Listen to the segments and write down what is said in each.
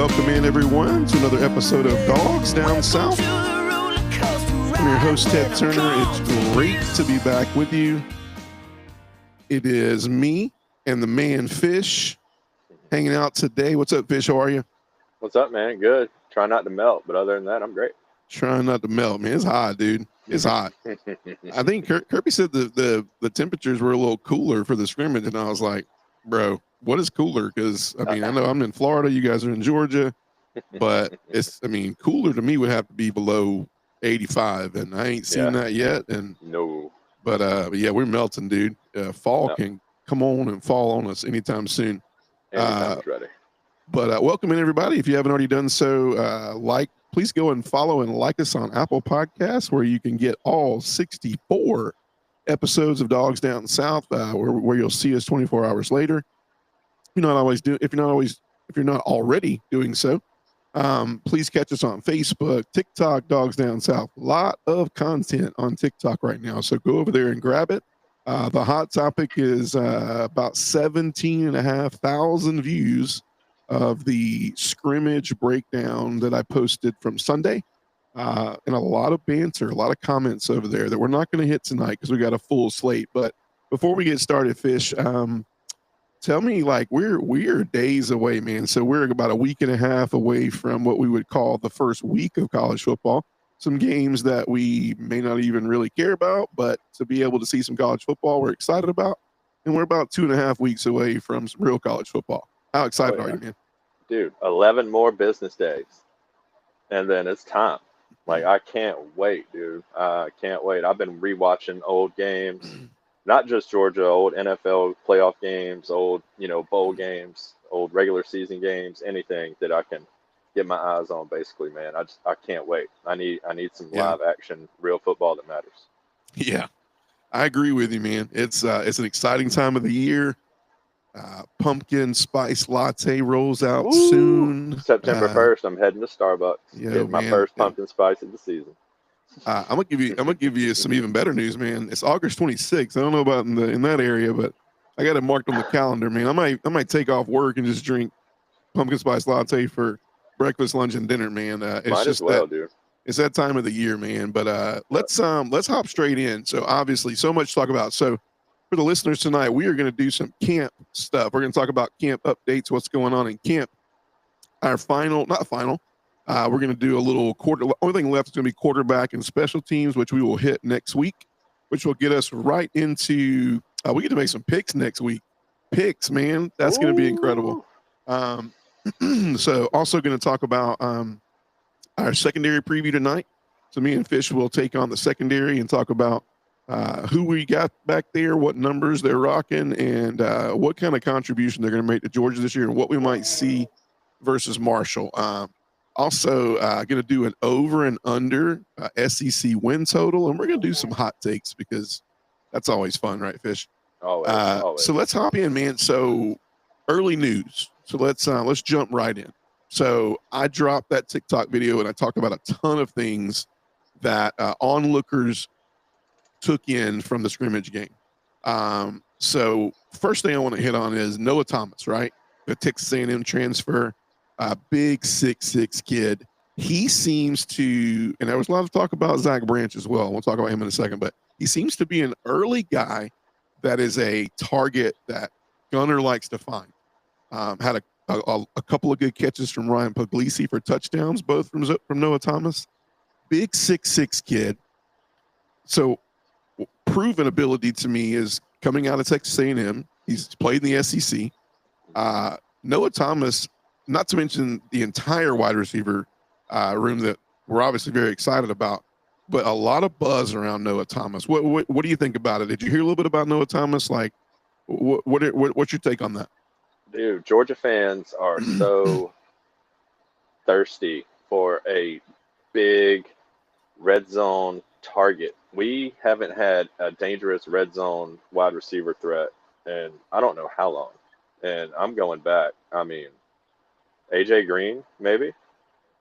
Welcome in, everyone, to another episode of Dogs Down South. I'm your host, Ted Turner. It's great to be back with you. It is me and the man, Fish, hanging out today. What's up, Fish? How are you? What's up, man? Good. Try not to melt, but other than that, I'm great. Trying not to melt, man. It's hot, dude. It's hot. I think Kirby said the temperatures were a little cooler for the scrimmage, and I was like, bro, what is cooler? Because, I know I'm in Florida. You guys are in Georgia. But cooler to me would have to be below 85, and I ain't seen that yet. And no. But yeah, we're melting, dude. Fall can come on and fall on us anytime soon. Anytime it's ready. But welcome in, everybody. If you haven't already done so, please go and follow and like us on Apple Podcasts, where you can get all 64 episodes of Dogs Down South, where you'll see us 24 hours later. If you're not already doing so, please catch us on Facebook, TikTok, Dogs Down South. A lot of content on TikTok right now, so go over there and grab it. The hot topic is about 17,500 views of the scrimmage breakdown that I posted from Sunday, and a lot of banter, a lot of comments over there that we're not going to hit tonight because we got a full slate. But before we get started, Fish, tell me, like, we're days away, man. So we're about a week and a half away from what we would call the first week of college football. Some games that we may not even really care about, but to be able to see some college football, we're excited about. And we're about 2.5 weeks away from some real college football. How excited are you, man? Dude, 11 more business days. And then it's time. Like, I can't wait, dude. I can't wait. I've been rewatching old games, not just Georgia, old NFL playoff games, old, bowl games, old regular season games, anything that I can get my eyes on, basically, man. I can't wait. I need some live action, real football that matters. Yeah, I agree with you, man. It's an exciting time of the year. Pumpkin spice latte rolls out soon. September 1st, I'm heading to Starbucks. Getting my first pumpkin spice of the season. I'm gonna give you some even better news, man. It's August 26th. I don't know about in that area, but I got it marked on the calendar, man. I might take off work and just drink pumpkin spice latte for breakfast, lunch, and dinner, man. Might as well, dude. It's that time of the year, man. But let's hop straight in. So obviously, so much to talk about. So for the listeners tonight, we are going to do some camp stuff. We're going to talk about camp updates, what's going on in camp. Our we're going to do a little only thing left is going to be quarterback and special teams, which we will hit next week, which will get us right into, we get to make some picks next week. Picks, man. That's going to be incredible. So also going to talk about our secondary preview tonight. So me and Fish will take on the secondary and talk about who we got back there, what numbers they're rocking, and what kind of contribution they're going to make to Georgia this year, and what we might see versus Marshall. Also, going to do an over and under SEC win total, and we're going to do some hot takes because that's always fun, right, Fish? Always. So let's hop in, man. So early news. So let's jump right in. So I dropped that TikTok video, and I talked about a ton of things that onlookers took in from the scrimmage game. So first thing I want to hit on is Noah Thomas, right? The Texas A&M transfer, big 6'6" kid. He seems to, and there was a lot of talk about Zach Branch as well. We'll talk about him in a second, but he seems to be an early guy that is a target that Gunner likes to find. Had a couple of good catches from Ryan Puglisi for touchdowns, both from Noah Thomas. Big 6'6" kid. So proven ability to me is coming out of Texas A&M. He's played in the SEC. Noah Thomas, not to mention the entire wide receiver room that we're obviously very excited about, but a lot of buzz around Noah Thomas. What do you think about it? Did you hear a little bit about Noah Thomas? Like, what's your take on that? Dude, Georgia fans are so thirsty for a big red zone target. We haven't had a dangerous red zone wide receiver threat in I don't know how long. And I'm going back. I mean, AJ Green, maybe.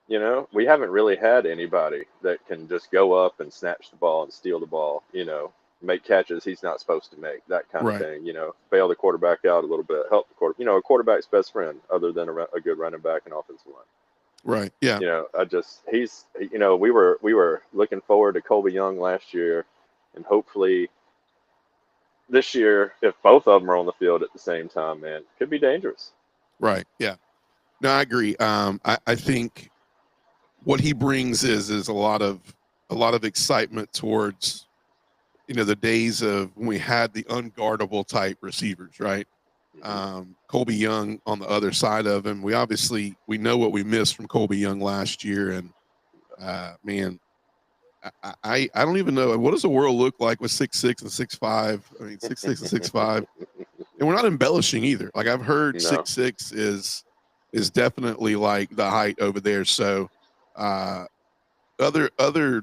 We haven't really had anybody that can just go up and snatch the ball and steal the ball, make catches he's not supposed to make, that kind of Right. thing. Bail the quarterback out a little bit, help the quarter. A quarterback's best friend, other than a good running back and offensive line. Right. Yeah. We were looking forward to Colby Young last year, and hopefully this year, if both of them are on the field at the same time, man, it could be dangerous. Right. Yeah. No, I agree. I think what he brings is a lot of excitement towards, the days of when we had the unguardable type receivers, right? Colby Young on the other side of him. We know what we missed from Colby Young last year, and man, I don't even know what does the world look like with 6'6" and 6'5". I mean 6'6" and 6'5", and we're not embellishing either. Like I've heard No. 6'6" is definitely like the height over there. So other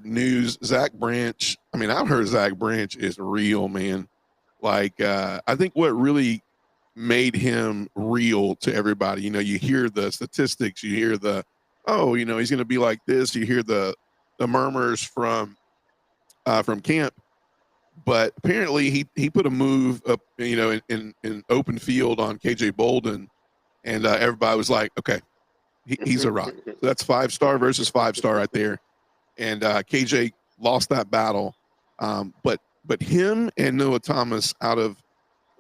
news, Zach Branch. I mean, I've heard Zach Branch is real, man. Like I think what really made him real to everybody, you hear the statistics, you hear the he's going to be like this, you hear the murmurs from camp, but apparently he put a move up, in open field on KJ Bolden, and everybody was like, okay, he's a rock. So that's 5-star versus 5-star right there, and KJ lost that battle, but him and Noah Thomas, out of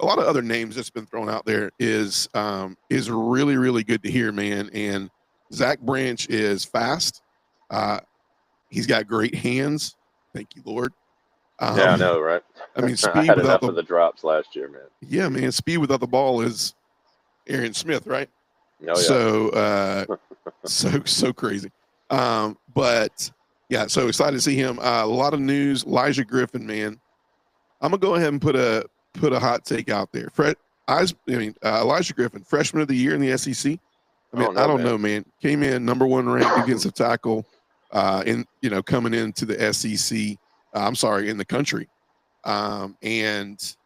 a lot of other names that's been thrown out there, is really, really good to hear, man. And Zach Branch is fast. He's got great hands. Thank you, Lord. Yeah, I know, right? I mean, I speed had without enough of the drops last year, man. Yeah, man, speed without the ball is Aaron Smith, right? Oh, yeah. So crazy. But yeah, so excited to see him. A lot of news. Elijah Griffin, man. I'm gonna go ahead and put a hot take out there. Elijah Griffin, freshman of the year in the SEC. I don't know, man. Came in number 1 ranked defensive tackle, coming into the SEC. In the country, and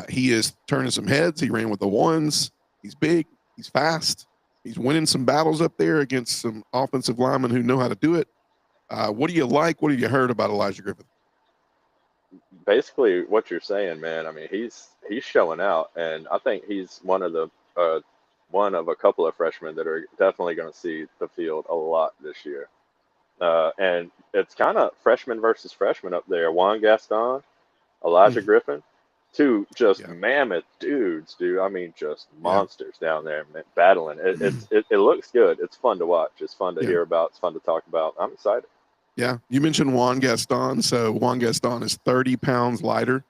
he is turning some heads. He ran with the ones. He's big. He's fast. He's winning some battles up there against some offensive linemen who know how to do it. What do you like? What have you heard about Elijah Griffin? Basically, what you're saying, man. I mean, he's showing out, and I think he's one of a couple of freshmen that are definitely going to see the field a lot this year. And it's kind of freshman versus freshman up there. Juan Gaston, Elijah Griffin, two just mammoth dudes, dude. I mean, just monsters down there, man, battling. It looks good. It's fun to watch. It's fun to hear about. It's fun to talk about. I'm excited. Yeah, you mentioned Juan Gaston. So Juan Gaston is 30 pounds lighter.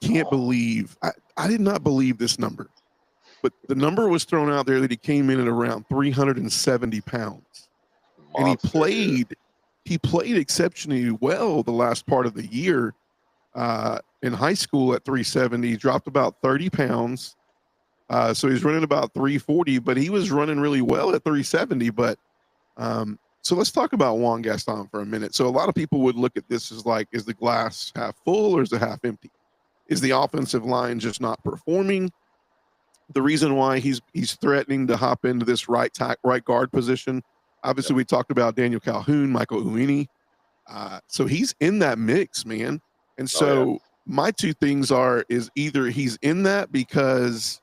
Can't believe I did not believe this number, but the number was thrown out there that he came in at around 370 pounds, and he played exceptionally well the last part of the year. In high school at 370, he dropped about 30 pounds. So he's running about 340, but he was running really well at 370. But so let's talk about Juan Gaston for a minute. So a lot of people would look at this as like, is the glass half full or is it half empty? Is the offensive line just not performing? The reason why he's threatening to hop into this right guard position. Obviously, we talked about Daniel Calhoun, Michael Uini. So he's in that mix, man. And so my two things is either he's in that because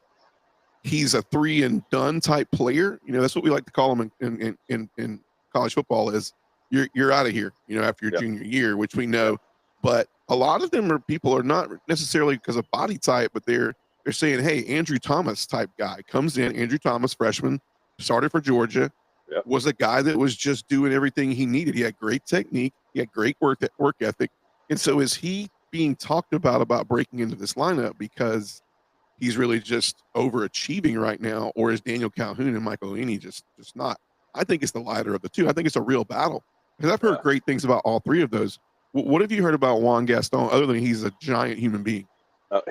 he's a 3-and-done type player. That's what we like to call him in college football, is you're out of here, after your junior year, which we know. But a lot of them people are not necessarily because of body type, but they're saying, hey, Andrew Thomas type guy comes in. Andrew Thomas, freshman, started for Georgia, was a guy that was just doing everything he needed. He had great technique. He had great work ethic. And so is he being talked about breaking into this lineup because he's really just overachieving right now, or is Daniel Calhoun and Michael Uini just not? I think it's the lighter of the two. I think it's a real battle because I've heard great things about all three of those. What have you heard about Juan Gaston other than he's a giant human being?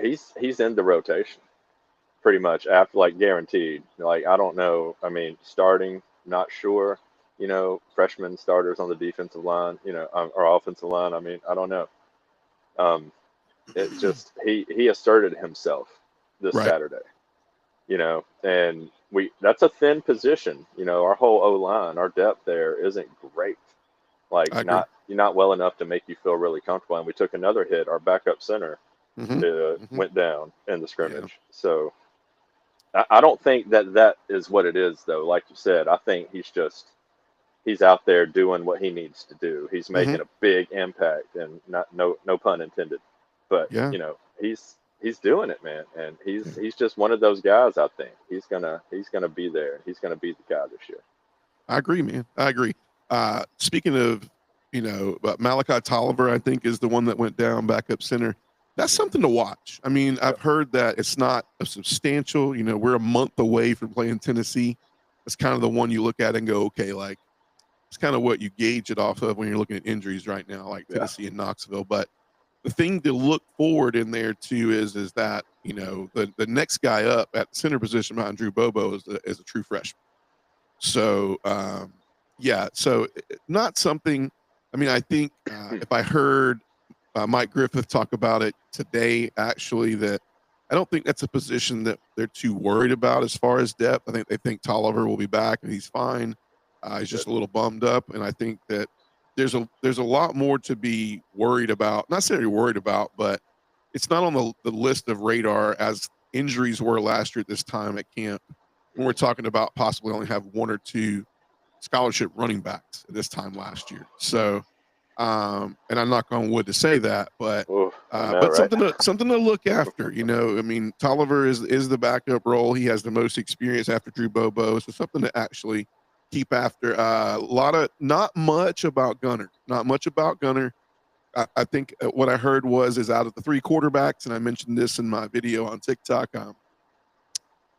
He's in the rotation pretty much, after, like, guaranteed. Like, I don't know. I mean, starting, not sure. Freshman starters on the defensive line, or offensive line. I mean, I don't know. It just he asserted himself this Saturday. And that's a thin position. Our whole O-line, our depth there isn't great. Like, you're not well enough to make you feel really comfortable. And we took another hit. Our backup center Mm-hmm. Mm-hmm. went down in the Yeah. scrimmage. So I don't think that is what it is, though. Like you said, I think he's out there doing what he needs to do. He's Mm-hmm. making a big impact, and not no pun intended, but Yeah. he's doing it, man, and Yeah. he's just one of those guys. I think he's gonna be there. He's gonna be the guy this year. I agree, man. I agree. Speaking of, Malachi Tolliver, I think is the one that went down backup center. That's something to watch. I mean, I've Yep. heard that it's not a substantial. We're a month away from playing Tennessee. It's kind of the one you look at and go, okay, like it's kind of what you gauge it off of when you're looking at injuries right now, like Yeah. Tennessee and Knoxville. But the thing to look forward in there too is that the next guy up at the center position behind Drew Bobo is a true freshman. So yeah, so not something. I mean, I think if I heard Mike Griffith talk about it today, actually, that I don't think that's a position that they're too worried about as far as depth. I think they think Tolliver will be back and he's fine. He's just Good. a little bummed up, and I think that there's a lot more to be worried about. Not necessarily worried about, but it's not on the list of radar as injuries were last year at this time at camp. When we're talking about possibly only have one or two scholarship running backs at this time last year. So, and I'm not going wood to say that, but Oof, I know, but right? something to look after. I mean, Tolliver is the backup role. He has the most experience after Drew Bobo, so something to actually keep after. A lot of not much about Gunner. Not much about Gunner. I think what I heard is out of the three quarterbacks, and I mentioned this in my video on TikTok.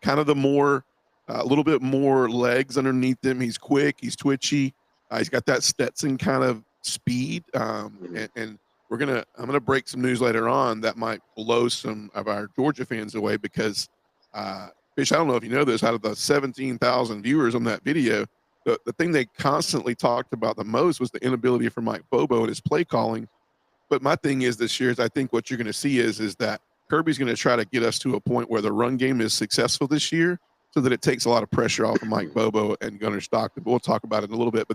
Kind of a little bit more legs underneath him. He's quick. He's twitchy. He's got that Stetson kind of speed. And I'm gonna break some news later on that might blow some of our Georgia fans away because, Fish, I don't know if you know this. Out of the 17,000 viewers on that video, the thing they constantly talked about the most was the inability for Mike Bobo and his play calling. But my thing is this year is I think what you're going to see is that Kirby's going to try to get us to a point where the run game is successful this year so that it takes a lot of pressure off of Mike Bobo and Gunner Stockton. But we'll talk about it in a little bit.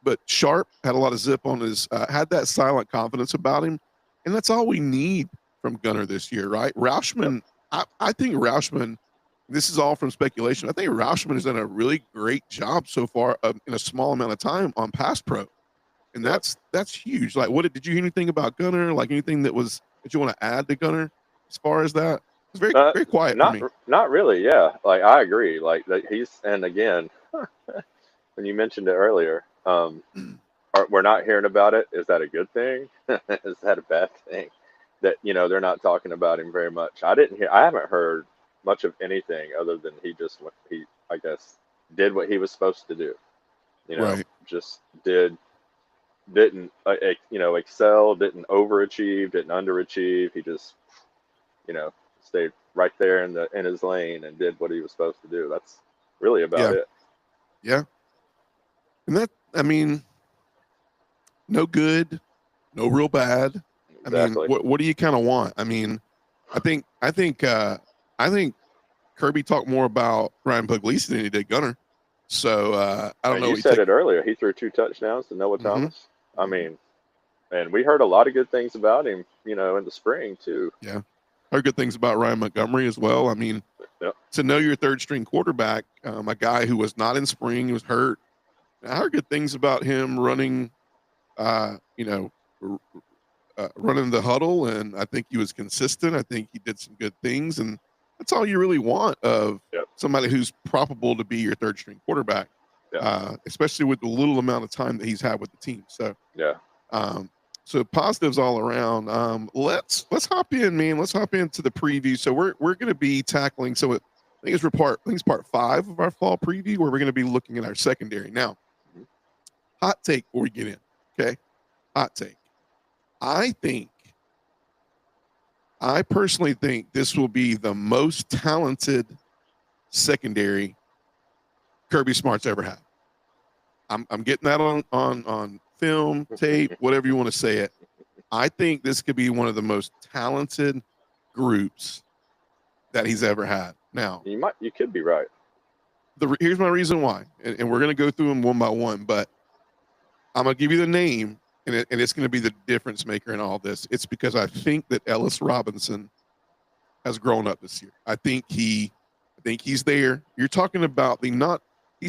But Sharp had a lot of zip on his, had that silent confidence about him. And that's all we need from Gunner this year, right? Roushman, I think Roushman, this is all from speculation. I think Roushman has done a really great job so far in a small amount of time on pass pro. And that's huge. Like, did you hear anything about Gunner? Like anything that you want to add to Gunner as far as that? It's very very quiet for me. Not really. Yeah, like I agree. Like and again, when you mentioned it earlier, we're not hearing about it. Is that a good thing? Is that a bad thing? That they're not talking about him very much. I haven't heard much of anything other than he I guess did what he was supposed to do. Right. Just didn't excel, didn't overachieve, didn't underachieve. He just stayed right there in his lane and did what he was supposed to do. That's really about it. Yeah. And I mean, no good, no real bad. Exactly. I mean, what do you kind of want? I mean, I think Kirby talked more about Ryan Puglisi than he did Gunner. So I don't know. You said it earlier. He threw 2 touchdowns to Noah Thomas. I mean, and we heard a lot of good things about him, in the spring too. Yeah. Heard good things about Ryan Montgomery as well. I mean, to know your third string quarterback, a guy who was not in spring, he was hurt. I heard good things about him running, running the huddle, and I think he was consistent. I think he did some good things, and that's all you really want of somebody who's probable to be your third string quarterback, especially with the little amount of time that he's had with the team. So so positives all around. Let's hop in, man. Let's hop into the preview. So we're going to be tackling. So I think it's part 5 of our fall preview where we're going to be looking at our secondary. Now, hot take before we get in. Okay, hot take. I personally think this will be the most talented secondary Kirby Smart's ever had. I'm getting that on film, tape, whatever you want to say it. I think this could be one of the most talented groups that he's ever had. Now, you could be right. Here's my reason why, and we're going to go through them one by one, but I'm going to give you the name, and it's going to be the difference maker in all this. It's because I think that Ellis Robinson has grown up this year. I think he's there. You're talking about he's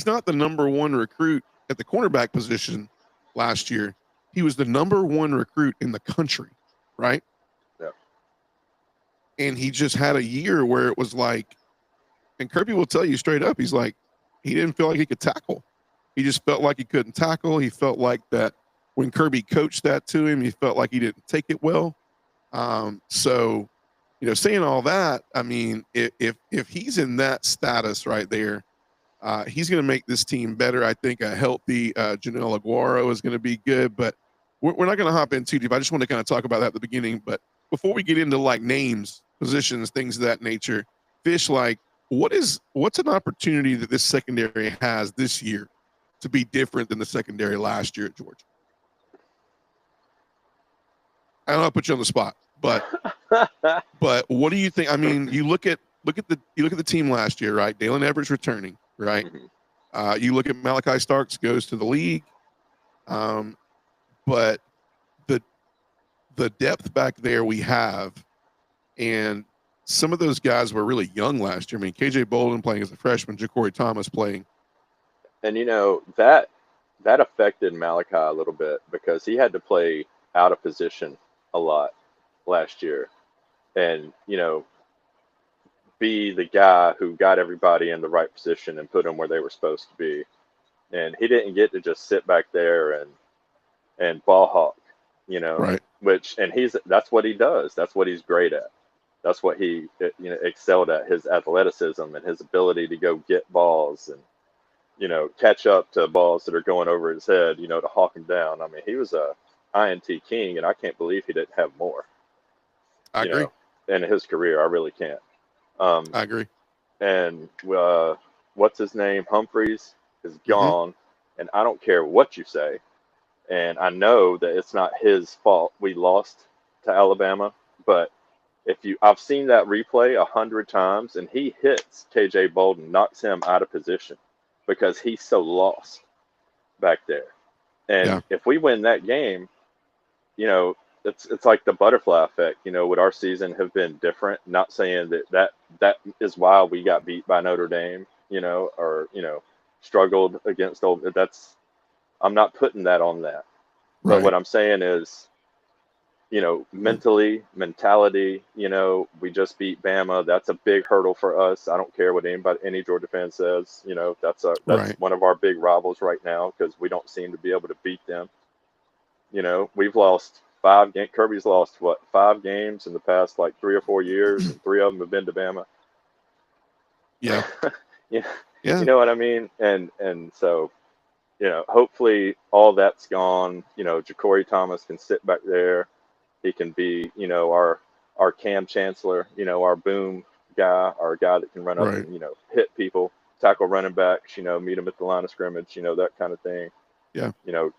not the number one recruit at the cornerback position last year. He was the number one recruit in the country, right? Yeah. And he just had a year where it was like, and Kirby will tell you straight up, he's like, he didn't feel like he could tackle. He just felt like he couldn't tackle. He felt like that when Kirby coached that to him, he felt like he didn't take it well. So, saying all that, I mean, if he's in that status right there, he's going to make this team better. I think a healthy Janelle Aguero is going to be good, but we're not going to hop in too deep. I just want to kind of talk about that at the beginning. But before we get into like names, positions, things of that nature, Fish, like what's an opportunity that this secondary has this year to be different than the secondary last year at Georgia? I don't know, I put you on the spot, but what do you think? I mean, you look at the team last year, right? Dalen Everett's returning, right? Mm-hmm. You look at Malachi Starks goes to the league, but the depth back there we have, and some of those guys were really young last year. I mean, KJ Bolden playing as a freshman, Ja'Cory Thomas playing, And that affected Malachi a little bit because he had to play out of position a lot last year, and be the guy who got everybody in the right position and put them where they were supposed to be. And he didn't get to just sit back there and ball hawk, right? That's what he does. That's what he's great at. That's what he excelled at, his athleticism and his ability to go get balls and catch up to balls that are going over his head, to hawk him down. I mean, he was a INT king, and I can't believe he didn't have more. I agree. In his career. I really can't. I agree. And what's his name? Humphreys is gone, and I don't care what you say. And I know that it's not his fault we lost to Alabama, but I've seen that replay 100 times, and he hits KJ Bolden, knocks him out of position because he's so lost back there. And if we win that game, it's like the butterfly effect. Would our season have been different? Not saying that is why we got beat by Notre Dame, or struggled against old. I'm not putting that on that. But Right. what I'm saying is, mentality, we just beat Bama. That's a big hurdle for us. I don't care what any Georgia fan says. That's Right. one of our big rivals right now because we don't seem to be able to beat them. We've lost 5 games. Kirby's lost 5 games in the past like 3 or 4 years, and 3 of them have been to Bama. Yeah. Yeah. Yeah. You know what I mean? And so, hopefully all that's gone. Ja'Cory Thomas can sit back there. He can be, our Cam Chancellor, our boom guy, our guy that can run up Right. and, hit people, tackle running backs, meet them at the line of scrimmage, that kind of thing. Yeah.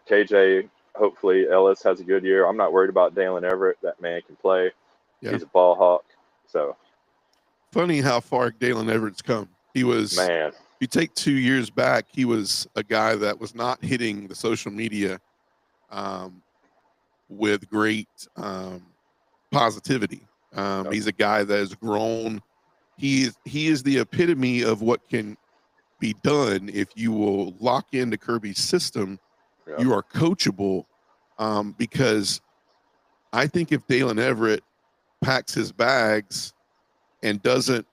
KJ, hopefully Ellis has a good year. I'm not worried about Dalen Everett. That man can play. Yeah. He's a ball hawk. So funny how far Dalen Everett's come. He was, man, if you take 2 years back, he was a guy that was not hitting the social media with great positivity. He's a guy that has grown. He is the epitome of what can be done if you will lock into Kirby's system. Yeah. You are coachable, because I think if Dalen Everett packs his bags and doesn't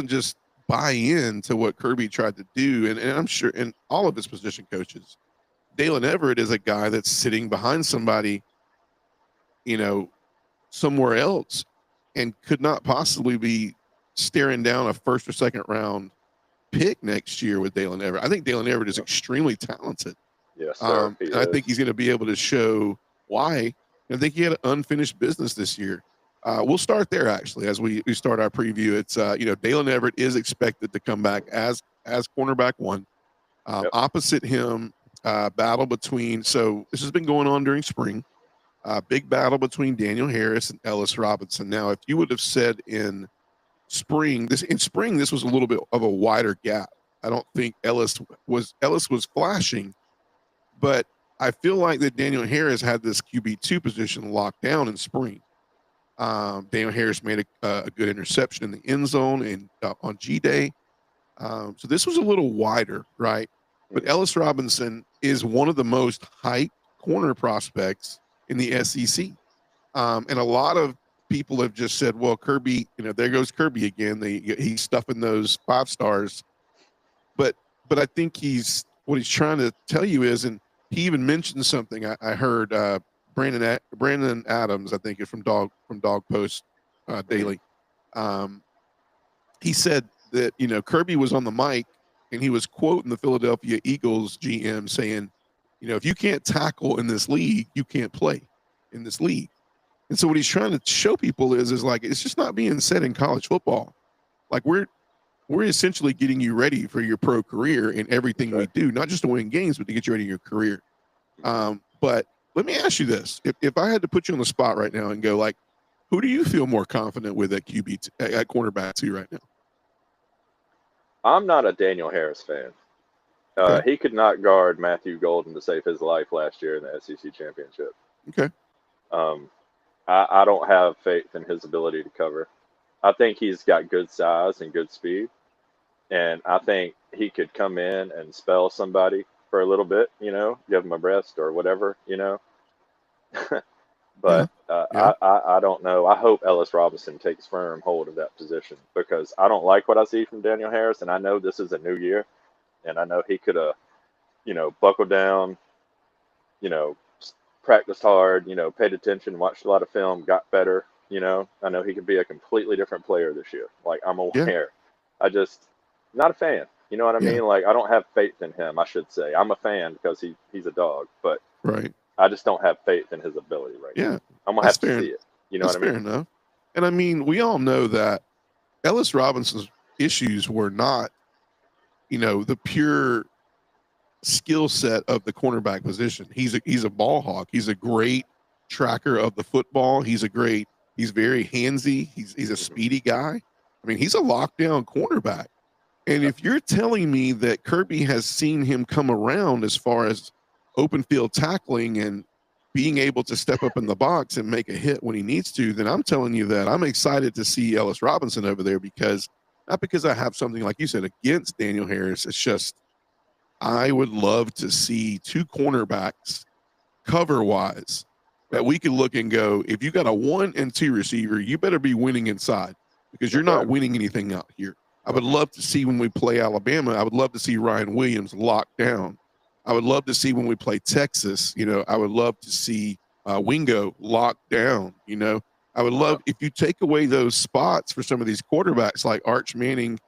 just buy into what Kirby tried to do, and I'm sure, and all of his position coaches, Dalen Everett is a guy that's sitting behind somebody, somewhere else, and could not possibly be staring down a first or second round pick next year with Dalen Everett. I think Dalen Everett is extremely talented. Yes, sir. And I think he's going to be able to show why. I think he had unfinished business this year. We'll start there, actually, as we start our preview. It's, Dalen Everett is expected to come back as cornerback 1. Opposite him, battle between, so this has been going on during spring, big battle between Daniel Harris and Ellis Robinson. Now, if you would have said in spring, this was a little bit of a wider gap. I don't think Ellis was flashing, but I feel like that Daniel Harris had this QB2 position locked down in spring. Daniel Harris made a good interception in the end zone and on G-Day. So this was a little wider, right? But Ellis Robinson is one of the most hyped corner prospects in the SEC. And a lot of people have just said, well, Kirby, there goes Kirby again. He's stuffing those 5 stars. But I think what he's trying to tell you is, and he even mentioned something I heard Brandon Adams, I think, is from Dog Post Daily. He said that Kirby was on the mic and he was quoting the Philadelphia Eagles GM saying, if you can't tackle in this league, you can't play in this league. And so what he's trying to show people is like, it's just not being said in college football. Like we're essentially getting you ready for your pro career in everything we do, not just to win games, but to get you ready in your career. But let me ask you this. If I had to put you on the spot right now and go like, who do you feel more confident with at at cornerback 2 right now? I'm not a Daniel Harris fan. Okay. He could not guard Matthew Golden to save his life last year in the SEC championship. Okay. I don't have faith in his ability to cover. I think he's got good size and good speed. And I think he could come in and spell somebody for a little bit, give him a rest or whatever, But I don't know. I hope Ellis Robinson takes firm hold of that position because I don't like what I see from Daniel Harris. And I know this is a new year. And I know he could have, buckled down, practiced hard, paid attention, watched a lot of film, got better. I know he could be a completely different player this year. Like, I'm aware. I just, not a fan. You know what I mean? Like, I don't have faith in him, I should say. I'm a fan because he's a dog, but I just don't have faith in his ability now. I'm going to have to see it. You know what I mean? Fair enough. And I mean, we all know that Ellis Robinson's issues were not, the pure skill set of the cornerback position. He's a ball hawk. He's a great tracker of the football. He's very handsy. He's a speedy guy. I mean, he's a lockdown cornerback. And if you're telling me that Kirby has seen him come around as far as open field tackling and being able to step up in the box and make a hit when he needs to, then I'm telling you that I'm excited to see Ellis Robinson over there not because I have something, like you said, against Daniel Harris. It's just I would love to see 2 cornerbacks cover-wise that we could look and go, if you got a 1 and 2 receiver, you better be winning inside because you're not winning anything out here. I would love to see when we play Alabama, I would love to see Ryan Williams locked down. I would love to see when we play Texas, I would love to see Wingo locked down, I would love if you take away those spots for some of these quarterbacks like Arch Manning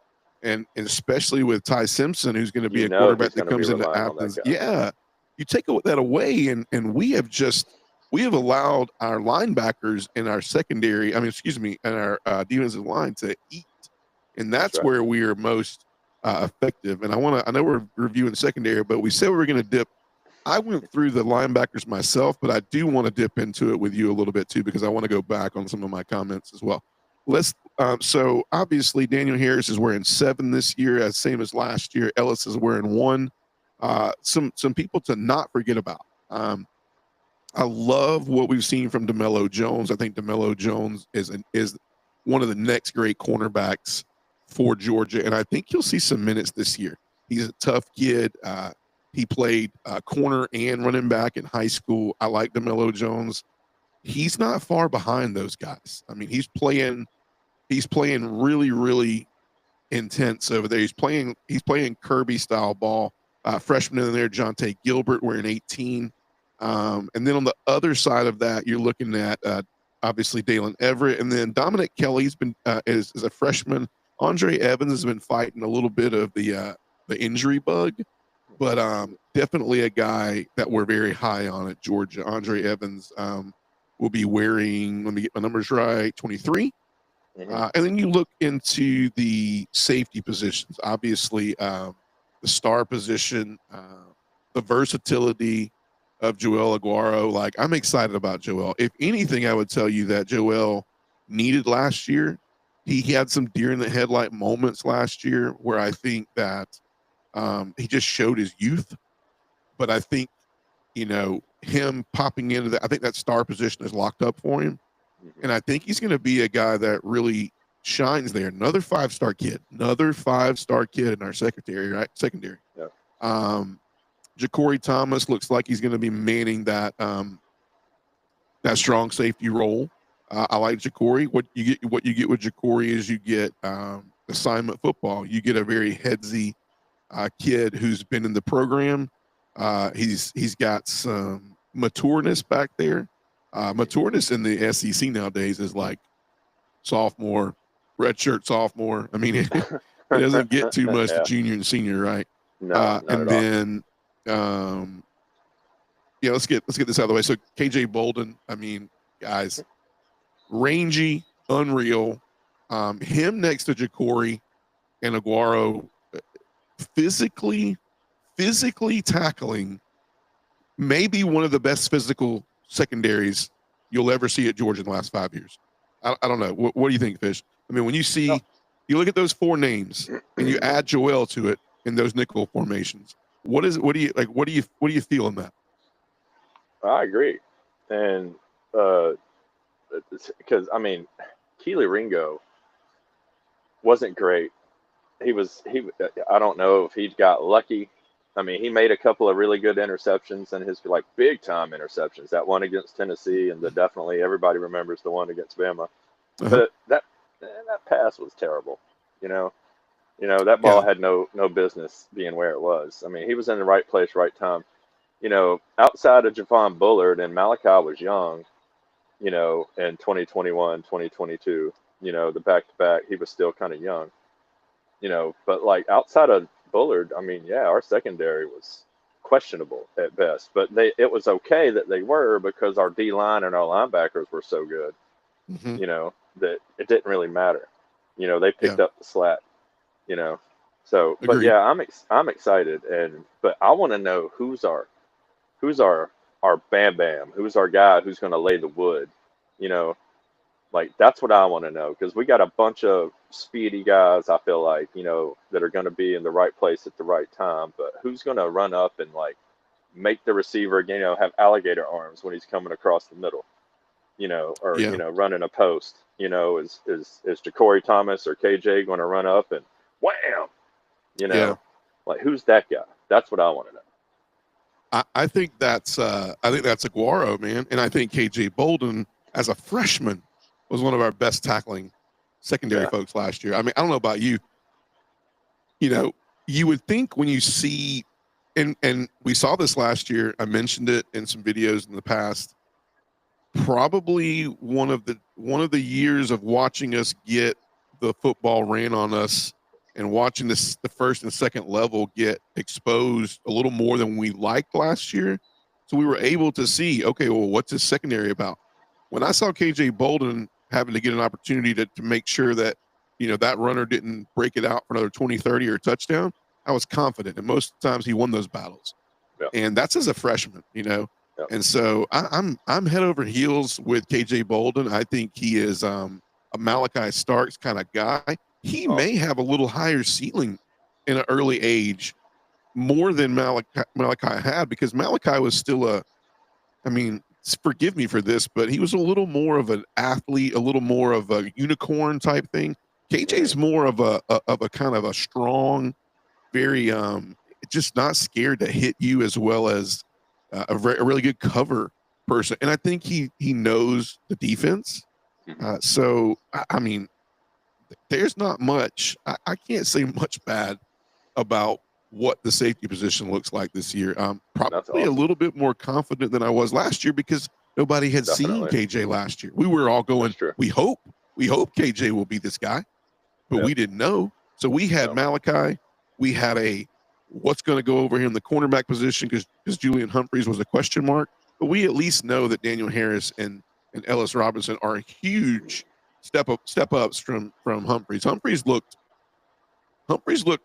and especially with Ty Simpson, who's going to be a quarterback that comes into Athens. You take that away and we have allowed our linebackers and our secondary, and our defensive line to eat. And that's where we are most effective. And I know we're reviewing the secondary, but we said we were going to dip. I went through the linebackers myself, but I do want to dip into it with you a little bit too, because I want to go back on some of my comments as well. So obviously Daniel Harris is wearing 7 this year, same as last year. Ellis is wearing 1. Some people to not forget about. I love what we've seen from DeMello Jones. I think DeMello Jones is one of the next great cornerbacks for Georgia, and I think you'll see some minutes this year. He's a tough kid. He played corner and running back in high school. I like DeMello Jones. He's not far behind those guys. I mean, he's playing really, really intense over there. He's playing Kirby style ball. Freshman in there, Jonte Gilbert wearing 18. And then on the other side of that, you're looking at obviously Dalen Everett, and then Dominic Kelly's been is a freshman. Andre Evans has been fighting a little bit of the injury bug, but definitely a guy that we're very high on at Georgia. Andre Evans will be wearing, let me get my numbers right, 23. And then you look into the safety positions. Obviously, the star position, the versatility of Joel Aguero. Like, I'm excited about Joel. If anything, I would tell you that Joel needed last year. He had some deer in the headlight moments last year where I think that he just showed his youth. But I think him popping into that. I think that star position is locked up for him. And I think he's going to be a guy that really shines there. Another five-star kid in our secondary. Yeah. Ja'Cory Thomas looks like he's going to be manning that strong safety role. I like Ja'Cory. What you get with Ja'Cory is you get assignment football. You get a very headsy kid who's been in the program. He's got some matureness back there. Matureness in the SEC nowadays is like sophomore, redshirt sophomore. I mean, it doesn't get too much to junior and senior, right? No, and then, let's get this out of the way. So KJ Bolden, I mean, guys, rangy, unreal. Him next to Ja'Cory and Aguero, physically tackling, maybe one of the best physical secondaries you'll ever see at Georgia in the last 5 years. I don't know. What do you think, Fish? I mean, when you you look at those four names and you add Joel to it in those nickel formations, what do you feel in that? I agree. And because I mean, Keely Ringo wasn't great. I don't know if he got lucky. I mean, he made a couple of really good interceptions and his like big time interceptions. That one against Tennessee and definitely everybody remembers the one against Bama. But that pass was terrible. That ball had no business being where it was. I mean, he was in the right place, right time. Outside of Javon Bullard and Malachi was young, in 2021, 2022, the back-to-back, he was still kind of young, but like outside of Bullard, I mean, yeah, our secondary was questionable at best, but it was okay that they were because our D-line and our linebackers were so good, that it didn't really matter. They picked up the slack, so, but Agreed. yeah, I'm excited. But I want to know who's our Bam Bam, who's our guy who's going to lay the wood, like that's what I want to know, because we got a bunch of speedy guys, I feel like, that are going to be in the right place at the right time, but who's going to run up and like make the receiver, have alligator arms when he's coming across the middle, or running a post, is Ja'Cory Thomas or KJ going to run up and wham, like who's that guy? That's what I want to know. I think that's Aguero, man, and I think KJ Bolden as a freshman was one of our best tackling secondary folks last year. I mean, I don't know about you. You would think when you see, and we saw this last year. I mentioned it in some videos in the past. Probably one of the years of watching us get the football ran on us and watching the first and second level get exposed a little more than we liked last year. So we were able to see, okay, well, what's this secondary about? When I saw KJ Bolden having to get an opportunity to make sure that, that runner didn't break it out for another 20, 30 or a touchdown, I was confident. And most times he won those battles. Yeah. And that's as a freshman, Yeah. And so I'm head over heels with KJ Bolden. I think he is a Malachi Starks kind of guy. He may have a little higher ceiling in an early age, more than Malachi had, because Malachi was still forgive me for this, but he was a little more of an athlete, a little more of a unicorn type thing. KJ's more of a kind of a strong, very just not scared to hit you, as well as a really good cover person. And I think he knows the defense. So I mean, there's not much. I can't say much bad about what the safety position looks like this year. Probably a little bit more confident than I was last year, because nobody had seen KJ last year. We were all going, we hope KJ will be this guy, but we didn't know. So we had Malachi. We had what's going to go over here in the cornerback position, because Julian Humphreys was a question mark. But we at least know that Daniel Harris and Ellis Robinson are huge step ups from Humphreys. Humphreys looked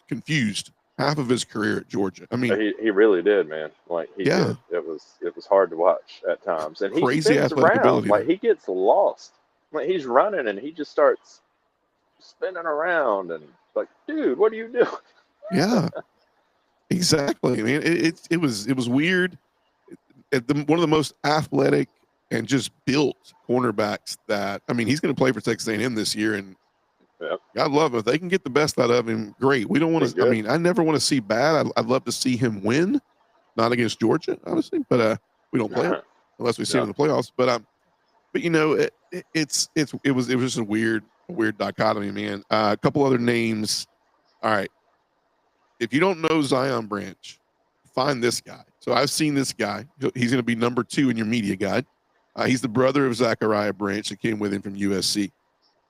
confused half of his career at Georgia. I mean, he really did, man. Like he did. It was hard to watch at times, and he crazy spins around. Like he gets lost. Like he's running and he just starts spinning around, and like, dude, what are you doing? Yeah, exactly. I mean, it was weird. one of the most athletic and just built cornerbacks that, I mean, he's going to play for Texas A&M this year, and God love him. If they can get the best out of him, great. We don't want to, I mean, I never want to see bad. I'd love to see him win, not against Georgia, obviously, but we don't play him unless we see him in the playoffs. But you know, it was just a weird dichotomy, man. A couple other names. All right. If you don't know Zion Branch, find this guy. So I've seen this guy. He's going to be number 2 in your media guide. He's the brother of Zachariah Branch that came with him from USC.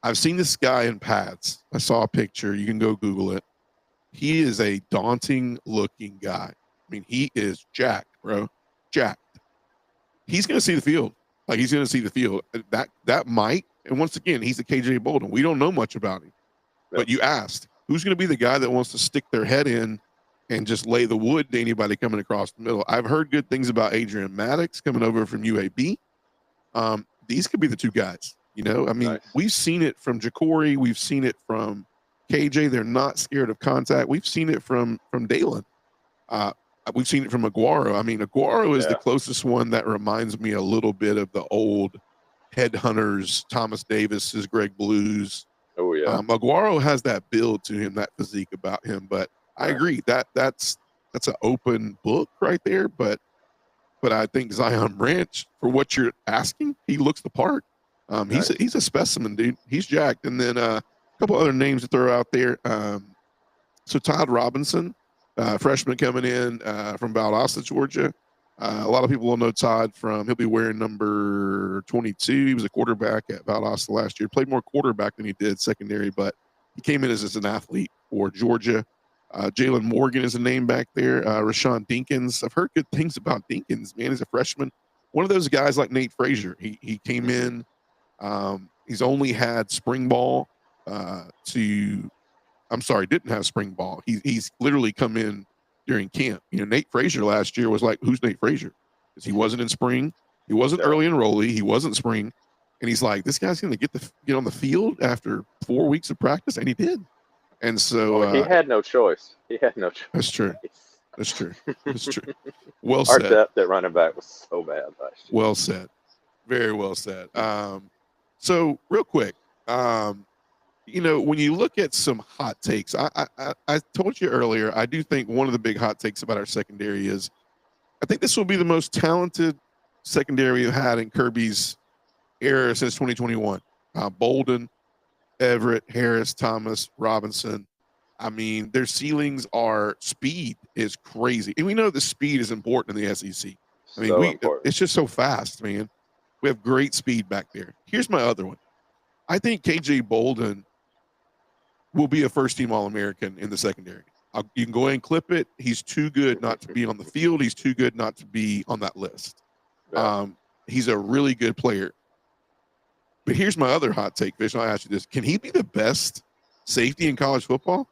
I've seen this guy in pads. I saw a picture. You can go Google it. He is a daunting looking guy. I mean, he is jacked, bro. Jacked. He's going to see the field. Like, he's going to see the field. That might, and once again, he's a KJ Bolden. We don't know much about him. But you asked, who's going to be the guy that wants to stick their head in and just lay the wood to anybody coming across the middle? I've heard good things about Adrian Maddox coming over from UAB. These could be the 2 guys. You know, I mean, We've seen it from Ja'Cory. We've seen it from KJ. They're not scared of contact. We've seen it from Dalen. We've seen it from Aguaro. I mean, Aguaro is the closest one that reminds me a little bit of the old headhunters, Thomas Davis's, Greg Blues. Oh, yeah. Aguaro has that build to him, that physique about him. But I agree that's an open book right there. But I think Zion Branch, for what you're asking, he looks the part. He's a specimen, dude. He's jacked. And then a couple other names to throw out there. So Todd Robinson, freshman coming in from Valdosta, Georgia. A lot of people will know Todd he'll be wearing number 22. He was a quarterback at Valdosta last year. Played more quarterback than he did secondary, but he came in as an athlete for Georgia. Jalen Morgan is a name back there. Rashawn Dinkins. I've heard good things about Dinkins, man. He's a freshman. One of those guys like Nate Frazier. He came in. He's only had spring ball didn't have spring ball. He's literally come in during camp. You know, Nate Frazier last year was like, who's Nate Frazier? Because he wasn't in spring. He wasn't early enrollee. He wasn't spring. And he's like, this guy's going to get on the field after 4 weeks of practice. And he did. And so he had no choice. That's true. That's true. That's true. Well said. Our depth at running back was so bad last year. Well said. Very well said. So real quick, you know, when you look at some hot takes, I told you earlier, I do think one of the big hot takes about our secondary is I think this will be the most talented secondary we've had in Kirby's era since 2021. Bolden, Everett, Harris, Thomas, Robinson. I mean, their ceilings speed is crazy. And we know the speed is important in the SEC. I mean, it's just so fast, man. We have great speed back there. Here's my other one. I think KJ Bolden will be a first-team All-American in the secondary. You can go ahead and clip it. He's too good not to be on the field. He's too good not to be on that list. He's a really good player. But here's my other hot take, Fish. I'll ask you this. Can he be the best safety in college football?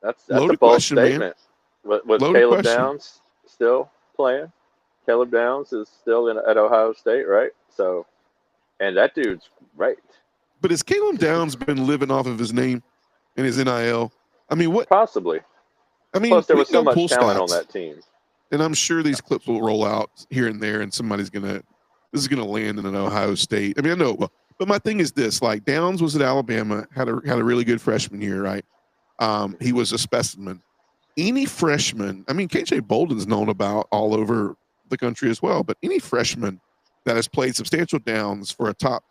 That's a bold statement. Was Caleb Downs still playing? Caleb Downs is still at Ohio State, right? So, and that dude's great. But has Caleb Downs been living off of his name and his NIL? I mean, what? Possibly. I mean, plus there was so much talent on that team. And I'm sure these clips will roll out here and there, and this is gonna land in an Ohio State. I mean, I know, but my thing is this: like Downs was at Alabama, had a really good freshman year, right? He was a specimen. Any freshman, I mean, KJ Bolden's known about all over the country as well, but any freshman that has played substantial downs for a top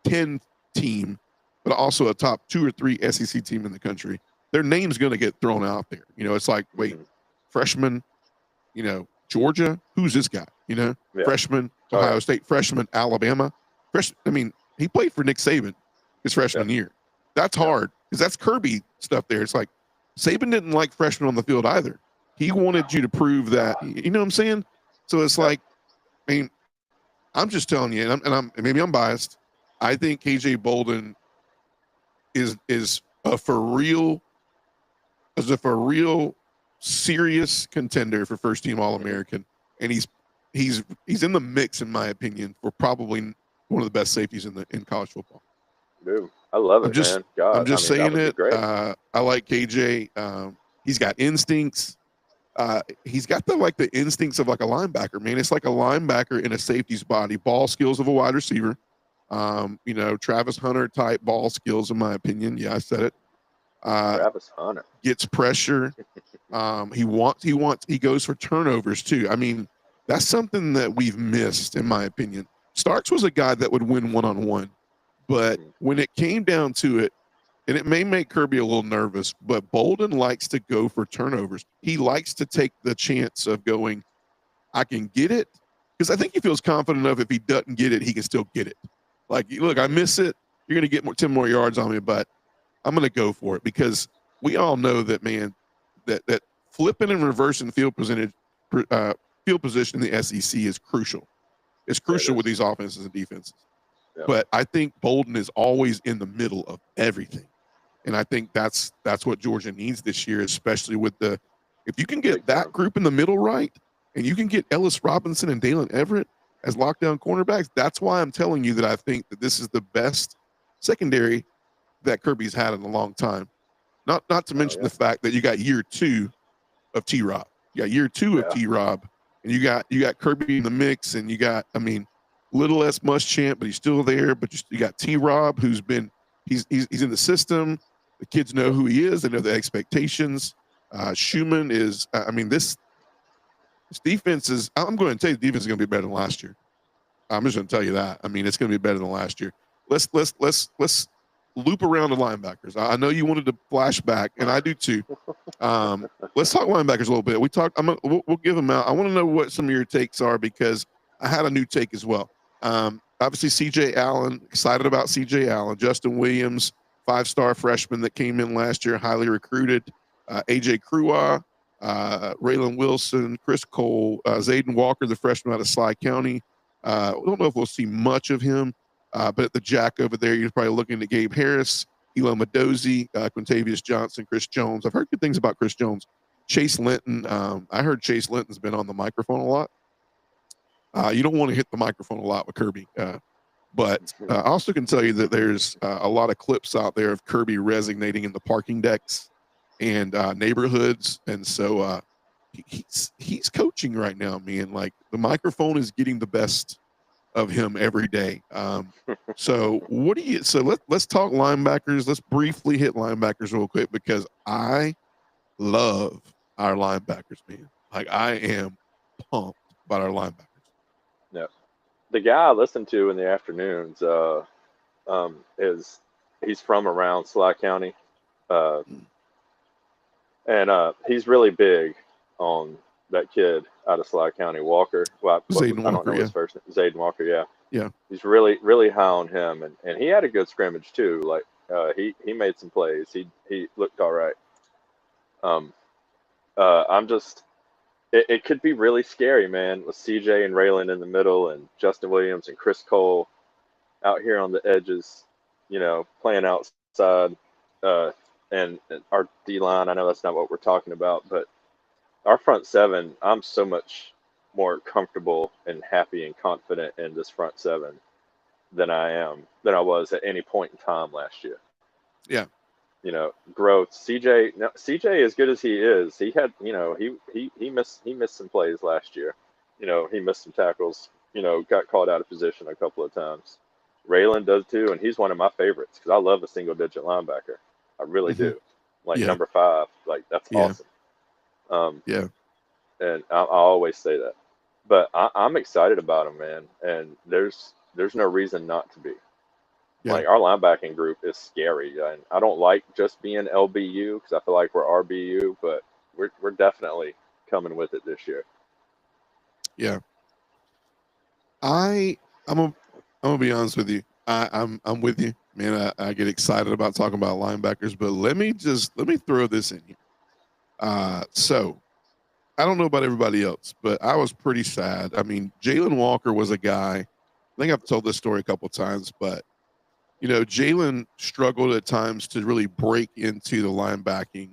10 team, but also a top 2 or 3 SEC team in the country, their name's going to get thrown out there. You know, it's like, wait, freshman, you know, Georgia, who's this guy? You know, freshman, Ohio State, freshman, Alabama. I mean, he played for Nick Saban his freshman year. That's hard because that's Kirby stuff there. It's like Saban didn't like freshmen on the field either. He wanted you to prove that, you know what I'm saying? So it's like, I mean, I'm just telling you, and maybe I'm biased. I think KJ Bolden is a for real serious contender for first team All-American, and he's in the mix, in my opinion, for probably one of the best safeties in college football. Dude, I love it, man. God, I'm just saying it. I like KJ. He's got instincts. he's got the instincts of like a linebacker, man. It's like a linebacker in a safety's body, ball skills of a wide receiver. Travis Hunter type ball skills, in my opinion. Yeah, I said it. Travis Hunter gets pressure. He goes for turnovers too. I mean, that's something that we've missed, in my opinion. Starks was a guy that would win one-on-one, but when it came down to it, and it may make Kirby a little nervous, but Bolden likes to go for turnovers. He likes to take the chance of going, I can get it, because I think he feels confident enough if he doesn't get it, he can still get it. Like, look, I miss it. You're going to get 10 more yards on me, but I'm going to go for it, because we all know that, man, that flipping and reversing field position in the SEC is crucial. It's crucial with these offenses and defenses. Yeah. But I think Bolden is always in the middle of everything. And I think that's what Georgia needs this year, especially with if you can get that group in the middle right, and you can get Ellis Robinson and Dalen Everett as lockdown cornerbacks, that's why I'm telling you that I think that this is the best secondary that Kirby's had in a long time. Not to mention the fact that you got year 2 of T-Rob. You got year 2 of T-Rob, and you got Kirby in the mix, and you got, I mean, little less Muschamp, but he's still there. But you got T-Rob, who's been he's in the system. The kids know who he is. They know the expectations. Schumann is. I mean, this defense is. I'm going to tell you, the defense is going to be better than last year. I'm just going to tell you that. I mean, it's going to be better than last year. Let's loop around the linebackers. I know you wanted to flashback, and I do too. Let's talk linebackers a little bit. We'll give them out. I want to know what some of your takes are, because I had a new take as well. Obviously, C.J. Allen, excited about C.J. Allen. Justin Williams, 5-star freshman that came in last year, highly recruited. A.J. Crua, Raylan Wilson, Chris Cole, Zayden Walker, the freshman out of Sly County. I don't know if we'll see much of him, but at the jack over there, you're probably looking at Gabe Harris, Elo Madozi, Quintavious Johnson, Chris Jones. I've heard good things about Chris Jones. Chase Linton. I heard Chase Linton's been on the microphone a lot. You don't want to hit the microphone a lot with Kirby. But I also can tell you that there's a lot of clips out there of Kirby resonating in the parking decks and neighborhoods. And so he's coaching right now, man. Like, the microphone is getting the best of him every day. So let's talk linebackers. Let's briefly hit linebackers real quick, because I love our linebackers, man. Like, I am pumped about our linebackers. Yeah. The guy I listen to in the afternoons he's from around Sly County. And he's really big on that kid out of Sly County, Walker. Well, Zayden I don't Walker, know his first name. Zayden Walker, yeah. Yeah. He's really, really high on him, and he had a good scrimmage too. Like, he made some plays. He looked all right. It could be really scary, man, with CJ and Raylan in the middle, and Justin Williams and Chris Cole out here on the edges, playing outside. And our D-line, I know that's not what we're talking about, but our front seven, I'm so much more comfortable and happy and confident in this front seven than I was at any point in time last year. Yeah. Growth. CJ, as good as he is, he had, he missed some plays last year. He missed some tackles, got called out of position a couple of times. Raylan does too, and he's one of my favorites, because I love a single-digit linebacker. I really do. Like, number 5, like, that's awesome. And I always say that. But I'm excited about him, man. And there's no reason not to be. Yeah. Like, our linebacking group is scary. And I don't like just being LBU, because I feel like we're RBU, but we're definitely coming with it this year. Yeah. I'm gonna be honest with you. I'm with you, man. I get excited about talking about linebackers, but let me throw this in here. So I don't know about everybody else, but I was pretty sad. I mean, Jalen Walker was a guy. I think I've told this story a couple of times, but Jalen struggled at times to really break into the linebacking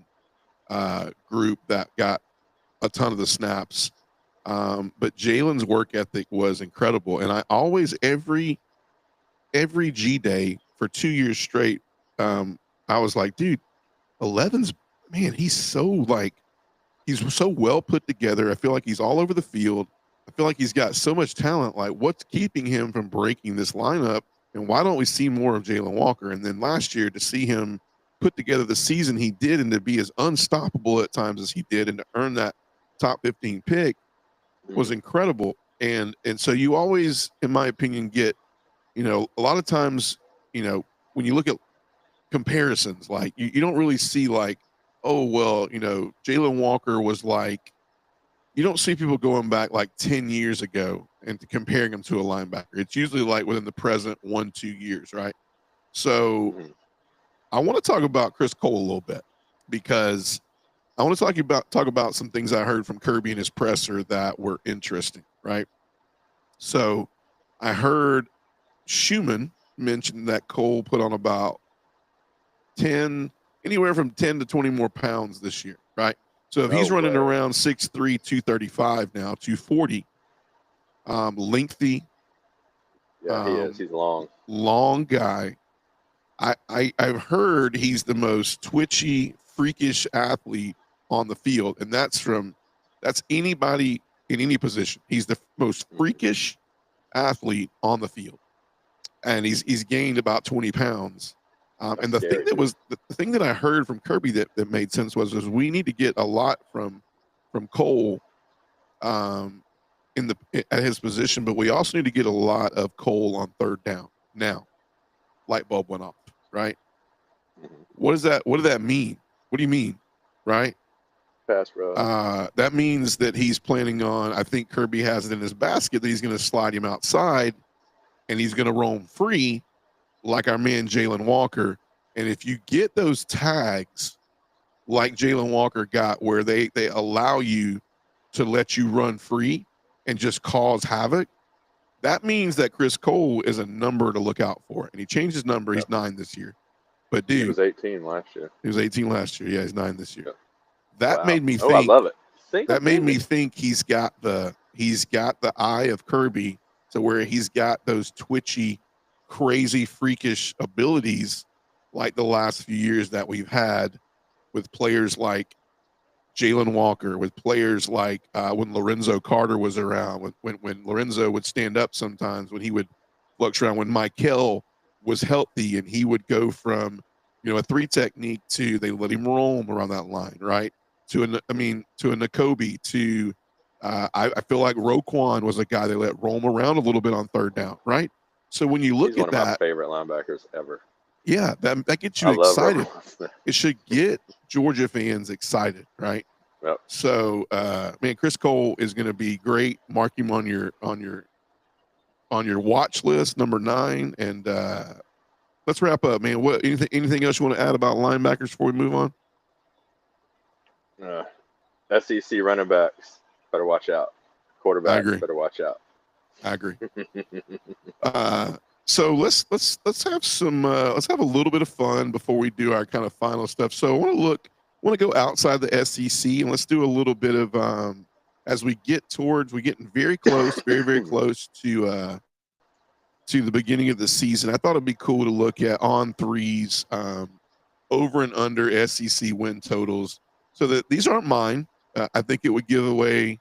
group that got a ton of the snaps. But Jalen's work ethic was incredible, and I always every G Day for 2 years straight, I was like, dude, 11's, man, he's so, like, he's so well put together. I feel like he's all over the field. I feel like he's got so much talent. Like, what's keeping him from breaking this lineup? And why don't we see more of Jalen Walker? And then last year to see him put together the season he did and to be as unstoppable at times as he did and to earn that top 15 pick was incredible. And so you always, in my opinion, get, a lot of times, when you look at comparisons, like you don't really see like, oh, well, Jalen Walker was like, you don't see people going back like 10 years ago and comparing him to a linebacker. It's usually like within the present 1-2 years, right? So I want to talk about Chris Cole a little bit because I want to talk about some things I heard from Kirby in his presser that were interesting, right? So I heard Schumann mention that Cole put on about anywhere from 10 to 20 more pounds this year, right? So if he's running around 6'3", 235 now, 240, lengthy. Yeah, he is. He's long. Long guy. I've heard he's the most twitchy, freakish athlete on the field, and that's anybody in any position. He's the most freakish athlete on the field, and he's gained about 20 pounds. And the thing that I heard from Kirby that made sense was we need to get a lot from Cole at his position, but we also need to get a lot of Cole on third down. Now, light bulb went off, right? What does that mean? What do you mean, right? Pass rush. That means that he's planning on, I think Kirby has it in his basket that he's going to slide him outside and he's going to roam free like our man Jalen Walker. And if you get those tags like Jalen Walker got where they allow you to let you run free and just cause havoc, that means that Chris Cole is a number to look out for. And he changed his number. He's 9 this year. But dude, he was 18 last year. He was 18 last year. Yeah, he's 9 this year. Yeah. That made me think. I love it. That made me think he's got the eye of Kirby, to where he's got those twitchy, crazy, freakish abilities like the last few years that we've had with players like Jalen Walker, with players like when Lorenzo Carter was around, when Lorenzo would stand up sometimes, when he would flux around, when Michael was healthy and he would go from, a 3 technique to they let him roam around that line, right? To a Nakobe, to I feel like Roquan was a guy they let roam around a little bit on third down, right? So when you look He's at one of my favorite linebackers ever. Yeah, that gets you excited. It should get Georgia fans excited, right? Yep. So, man, Chris Cole is going to be great. Mark him on your watch list, number 9. And let's wrap up, man. Anything else you want to add about linebackers before we move on? SEC running backs better watch out. Quarterbacks better watch out. I agree. So let's have some let's have a little bit of fun before we do our kind of final stuff. So I want to go outside the SEC and let's do a little bit of as we're getting very close, very, very close to the beginning of the season. I thought it'd be cool to look at on threes over and under SEC win totals. So that these aren't mine. I think it would give away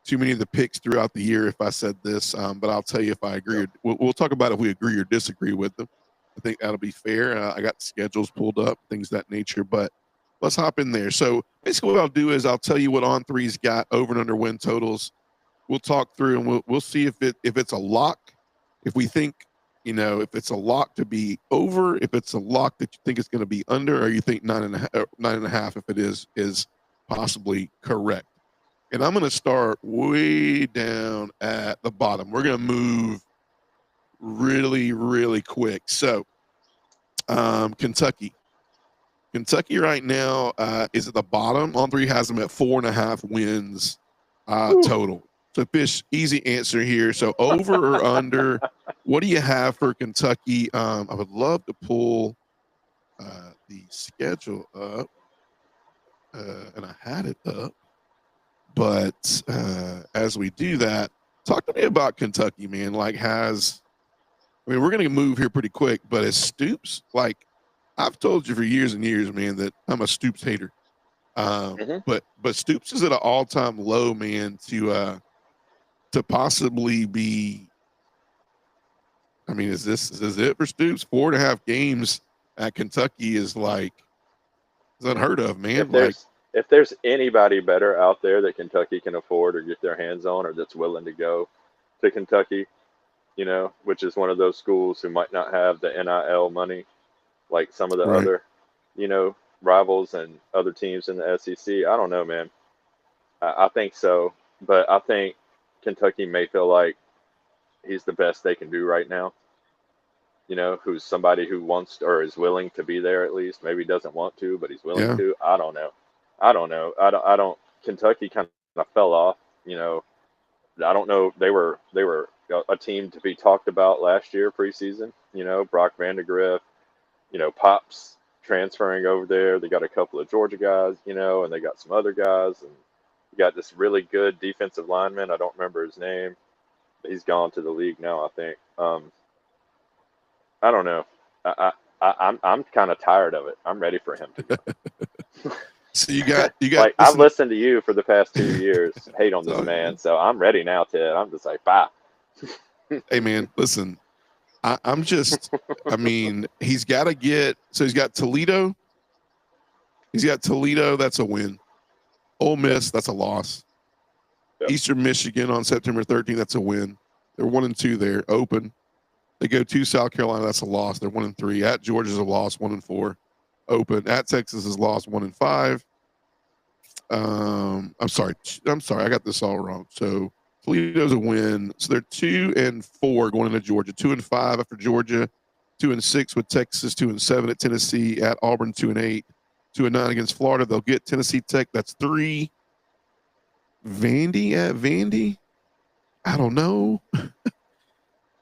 too many of the picks throughout the year if I said this, but I'll tell you if I agree. We'll talk about if we agree or disagree with them. I think that'll be fair. I got the schedules pulled up, things of that nature, but let's hop in there. So basically what I'll do is I'll tell you what on threes got over and under win totals. We'll talk through and we'll see if it's a lock, if we think, if it's a lock to be over, if it's a lock that you think it's going to be under, or you think 9.5 if it is possibly correct. And I'm going to start way down at the bottom. We're going to move really, really quick. So, Kentucky right now is at the bottom. On three has them at 4.5 wins total. So, Fish, easy answer here. So, over or under? What do you have for Kentucky? I would love to pull the schedule up, and I had it up. But as we do that, talk to me about Kentucky, man. We're going to move here pretty quick, but as Stoops, I've told you for years and years, man, that I'm a Stoops hater. Mhm. But Stoops is at an all-time low, man, to possibly be. I mean, is it for Stoops? 4.5 games at Kentucky is unheard of, man. If there's anybody better out there that Kentucky can afford or get their hands on, or that's willing to go to Kentucky, which is one of those schools who might not have the NIL money like some of the Right. other, rivals and other teams in the SEC. I don't know, man. I think so, but I think Kentucky may feel like he's the best they can do right now. Who's somebody who wants or is willing to be there at least. Maybe doesn't want to, but he's willing Yeah. to. I don't know. I don't know. I don't. Kentucky kind of fell off. I don't know. They were a team to be talked about last year preseason. Brock Vandegrift. Pops transferring over there. They got a couple of Georgia guys. And they got some other guys, and you got this really good defensive lineman. I don't remember his name. He's gone to the league now, I think. I don't know. I'm kind of tired of it. I'm ready for him to go. So you got Like I've listen, listened to you for the past 2 years, hate on this sorry, man. man. So I'm ready now, Ted. I'm just like, bye. Hey, man, listen. I'm just. I mean, he's got to get. So he's got Toledo. He's got Toledo. That's a win. Ole Miss. That's a loss. Yep. Eastern Michigan on September 13th. That's a win. They're 1-2 there. Open. They go to South Carolina. That's a loss. They're 1-3. At Georgia's a loss. 1-4. Open. At Texas is lost. 1-5. I'm sorry. I got this all wrong. So Toledo's a win. So they're 2-4 going into Georgia. 2-5 after Georgia. 2-6 with Texas. 2-7 at Tennessee. At Auburn. 2-8. 2-9 against Florida. They'll get Tennessee Tech. That's 3. Vandy at Vandy. I don't know.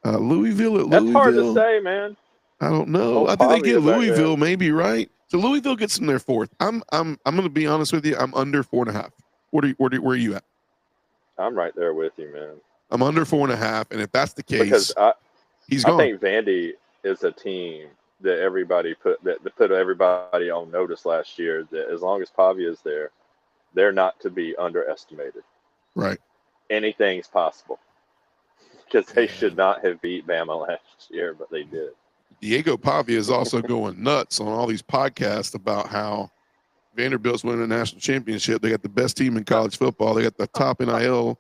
Louisville at Louisville. That's hard to say, man. I don't know. Old I think they get Pavia back there. Louisville, maybe, right? So Louisville gets them their 4th. I'm going to be honest with you. I'm under 4.5. Where are you at? I'm right there with you, man. I'm under 4.5, and if that's the case, Because he's I gone. think Vandy is a team that everybody put everybody on notice last year that as long as Pavia is there, they're not to be underestimated. Right. Anything's possible. Because they should not have beat Bama last year, but they did. Diego Pavia is also going nuts on all these podcasts about how Vanderbilt's winning a national championship. They got the best team in college football. They got the top NIL.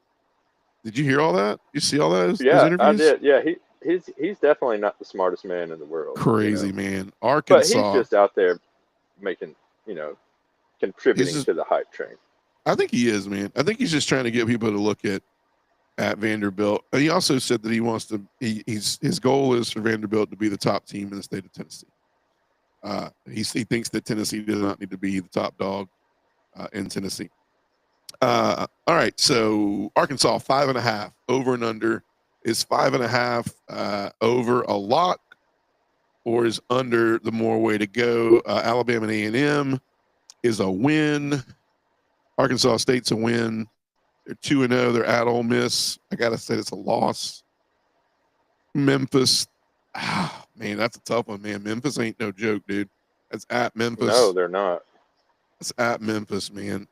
Did you hear all that? You see all those interviews? I did. Yeah, he's definitely not the smartest man in the world. Crazy, man. But Arkansas. he's just out there making, contributing to the hype train. I think he is, man. I think he's just trying to get people to look at Vanderbilt. And he also said that he wants to. His goal is for Vanderbilt to be the top team in the state of Tennessee. He thinks that Tennessee does not need to be the top dog in Tennessee. All right, so Arkansas 5.5 over and under. Is 5.5 over a lock, or is under the more way to go? Alabama and A&M is a win. Arkansas State's a win. They're 2-0. They're at Ole Miss. I gotta say it's a loss. Memphis, man, that's a tough one, man. Memphis ain't no joke, dude. That's at Memphis. No, they're not. It's at Memphis, man.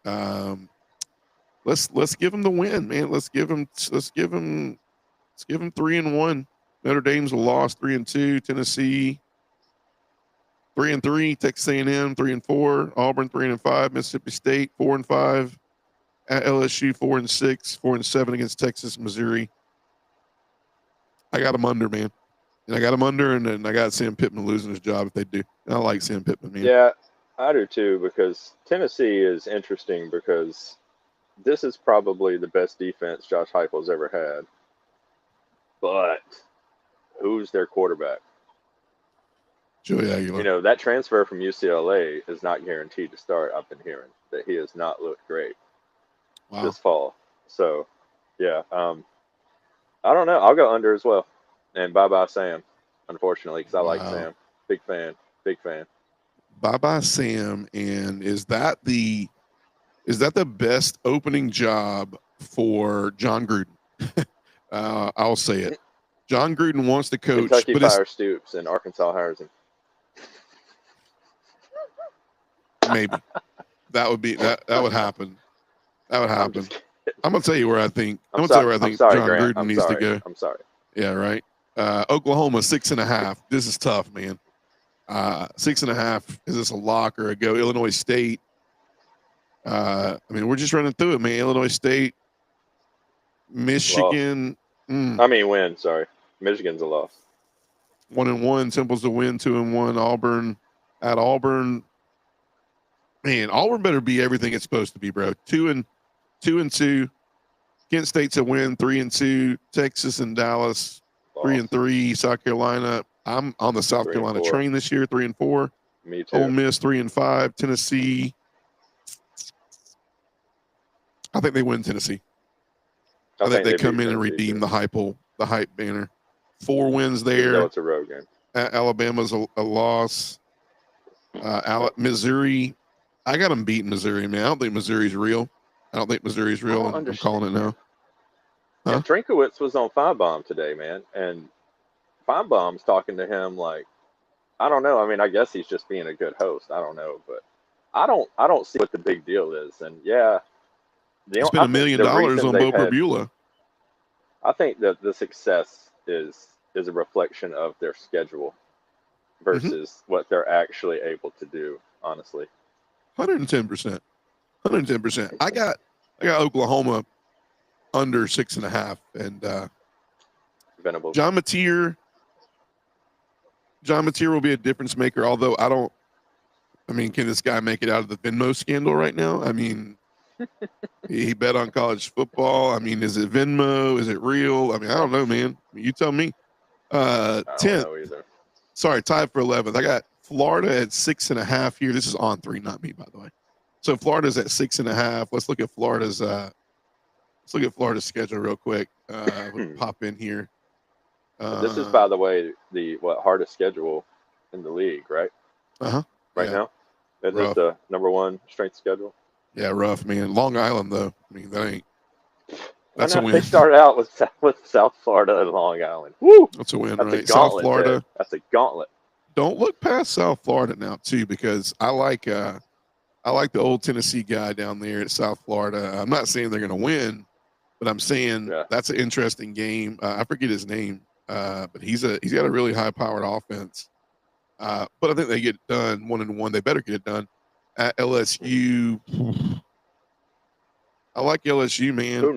Let's give them the win, man. Let's give them 3-1. Notre Dame's a loss. 3-2. Tennessee 3-3. Texas A&M 3-4. Auburn 3-5. Mississippi State 4-5. At LSU 4-6. 4-7 against Texas, Missouri. I got them under, man. And I got them under, and then I got Sam Pittman losing his job if they do. And I like Sam Pittman, man. Yeah, I do too, because Tennessee is interesting because this is probably the best defense Josh Heupel's ever had. But who's their quarterback? Joey Aguilar. That transfer from UCLA is not guaranteed to start. I've been hearing that he has not looked great this fall. So, yeah, I don't know. I'll go under as well. And bye-bye Sam, unfortunately, because I like Sam. Big fan. Bye-bye Sam. And is that the best opening job for John Gruden? I'll say it. John Gruden wants to coach. Kentucky fires Stoops and Arkansas hires him. Maybe. That would be that would happen. That would I'm happen. just kidding. I'm gonna tell you where I think. I'm I'm gonna tell sorry. you where I I'm think sorry, John Grant. Gruden I'm needs to sorry. go. I'm sorry. Yeah, right. Oklahoma 6.5. This is tough, man. 6.5. Is this a lock or a go? Illinois State. I mean, we're just running through it, man. Illinois State, Michigan. I mean, win. Sorry, Michigan's a loss. 1-1. Temple's a win. 2-1. Auburn at Auburn. Man, Auburn better be everything it's supposed to be, bro. 2-2. Kent State's a win. 3-2. Texas and Dallas. Loss. 3-3. South Carolina. I'm on the South 3-4. Carolina train this year. 3-4. Me too. Ole Miss 3-5. Tennessee. I think they win Tennessee. I think they come in and redeem the hype banner. 4 wins there. No, it's a road game. Alabama's a loss. Missouri. I got them beating Missouri, man. I don't think Missouri's real. I'm calling it now. Huh? Yeah, Drinkowitz was on Feinbaum today, man, and Feinbaum's talking to him like, I don't know. I mean, I guess he's just being a good host. I don't know, but I don't see what the big deal is. And yeah, it's been $1 million on Bo Perbula. I think that the success is a reflection of their schedule versus what they're actually able to do. Honestly, 110%. 110%. I got Oklahoma under 6.5, and Venables. John Mateer will be a difference maker. Although can this guy make it out of the Venmo scandal right now? I mean, he bet on college football. I mean, is it Venmo? Is it real? I mean, I don't know, man. You tell me. 10th. Sorry, tied for 11th. I got Florida at 6.5 here. This is on 3, not me, by the way. So Florida's at 6.5. Let's look at Florida's schedule real quick. We'll pop in here. This is, by the way, the hardest schedule in the league, right? Right now, is this the number 1 strength schedule? Yeah, rough, man. Long Island, though. I mean, that ain't. That's a win. They started out with South Florida and Long Island. Woo! That's a win, That's right? A gauntlet, South Florida. Ted. That's a gauntlet. Don't look past South Florida now, too, because I like the old Tennessee guy down there at South Florida. I'm not saying they're going to win, but I'm saying that's an interesting game. I forget his name, but he's got a really high-powered offense. But I think they get it done 1-1. They better get it done at LSU. I like LSU, man. Who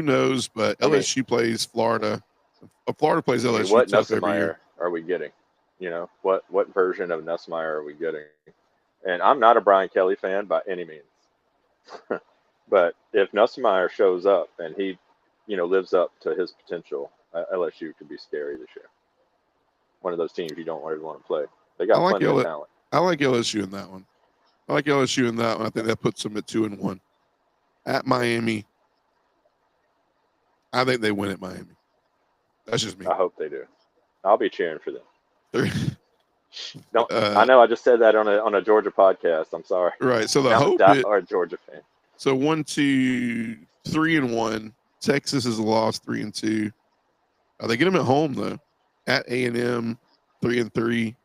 knows? But LSU plays Florida. Florida plays LSU. What Nussmeier are we getting? You know, what version of Nussmeier are we getting? And I'm not a Brian Kelly fan by any means. But if Nussmeier shows up and he, lives up to his potential, LSU could be scary this year. One of those teams you don't really want to play. They got plenty of talent. I like LSU in that one. I think that puts them at 2-1. At Miami, I think they win at Miami. That's just me. I hope they do. I'll be cheering for them. No, I know I just said that on a Georgia podcast. I'm sorry. Right. So the hope are a Georgia fan. So 1, 2, 3-1. Texas is a loss. 3-2. They get them at home though. At A&M, 3-3.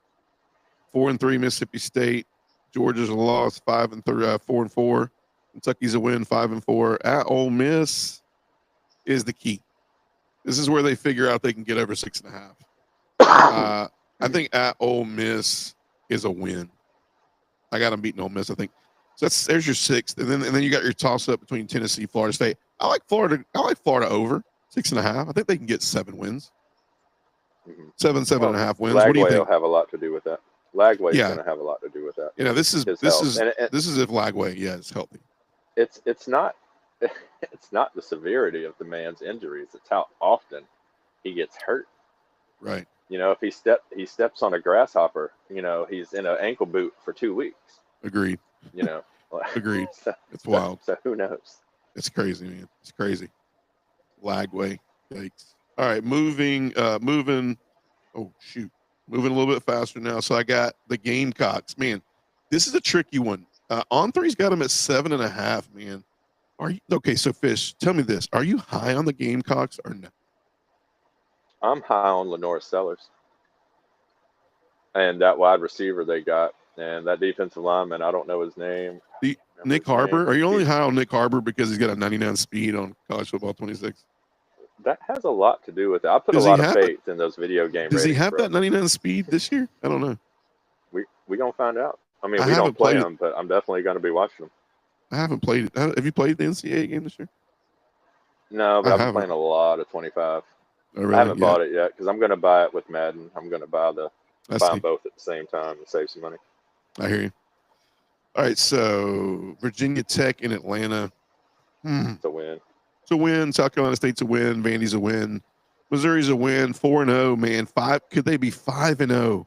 4-3 Mississippi State. Georgia's a loss. 5-3. 4-4. Kentucky's a win. 5-4. At Ole Miss is the key. This is where they figure out they can get over 6.5. I think at Ole Miss is a win. I got them beating Ole Miss, I think. So there's your 6th, and then you got your toss up between Tennessee, Florida State. I like Florida over 6.5. I think they can get 7 wins. 7.5 wins. What do you think? Will have a lot to do with that. Lagway's going to have a lot to do with that. This is if Lagway is healthy. It's not the severity of the man's injuries. It's how often he gets hurt. Right. If he steps on a grasshopper, he's in an ankle boot for 2 weeks. Agreed. Agreed. It's wild. So who knows? It's crazy, man. It's crazy. Lagway. Yikes. All right, moving. Oh shoot, moving a little bit faster now. So I got the Gamecocks. Man, this is a tricky one. On3's got them at 7.5. Man, are you okay? So Fish, tell me this: are you high on the Gamecocks or no? I'm high on Lenore Sellers, and that wide receiver they got. And that defensive lineman, I don't know his name. Nick Harbor. Are you only high on Nick Harbor because he's got a 99 speed on College Football 26? That has a lot to do with it. I put a lot of faith in those video game Does ratings, he have bro. that 99 speed this year? I don't know. We gonna find out. I mean, we don't play him, but I'm definitely gonna be watching him. I haven't played it. Have you played the NCAA game this year? No, but I've been playing a lot of 25. Oh, really? I haven't bought it yet because I'm gonna buy it with Madden. I'm gonna buy them both at the same time and save some money. I hear you. All right, so Virginia Tech in Atlanta. It's a win. It's a win. South Carolina State's a win. Vandy's a win. Missouri's a win. 4-0, man. Could they be 5-0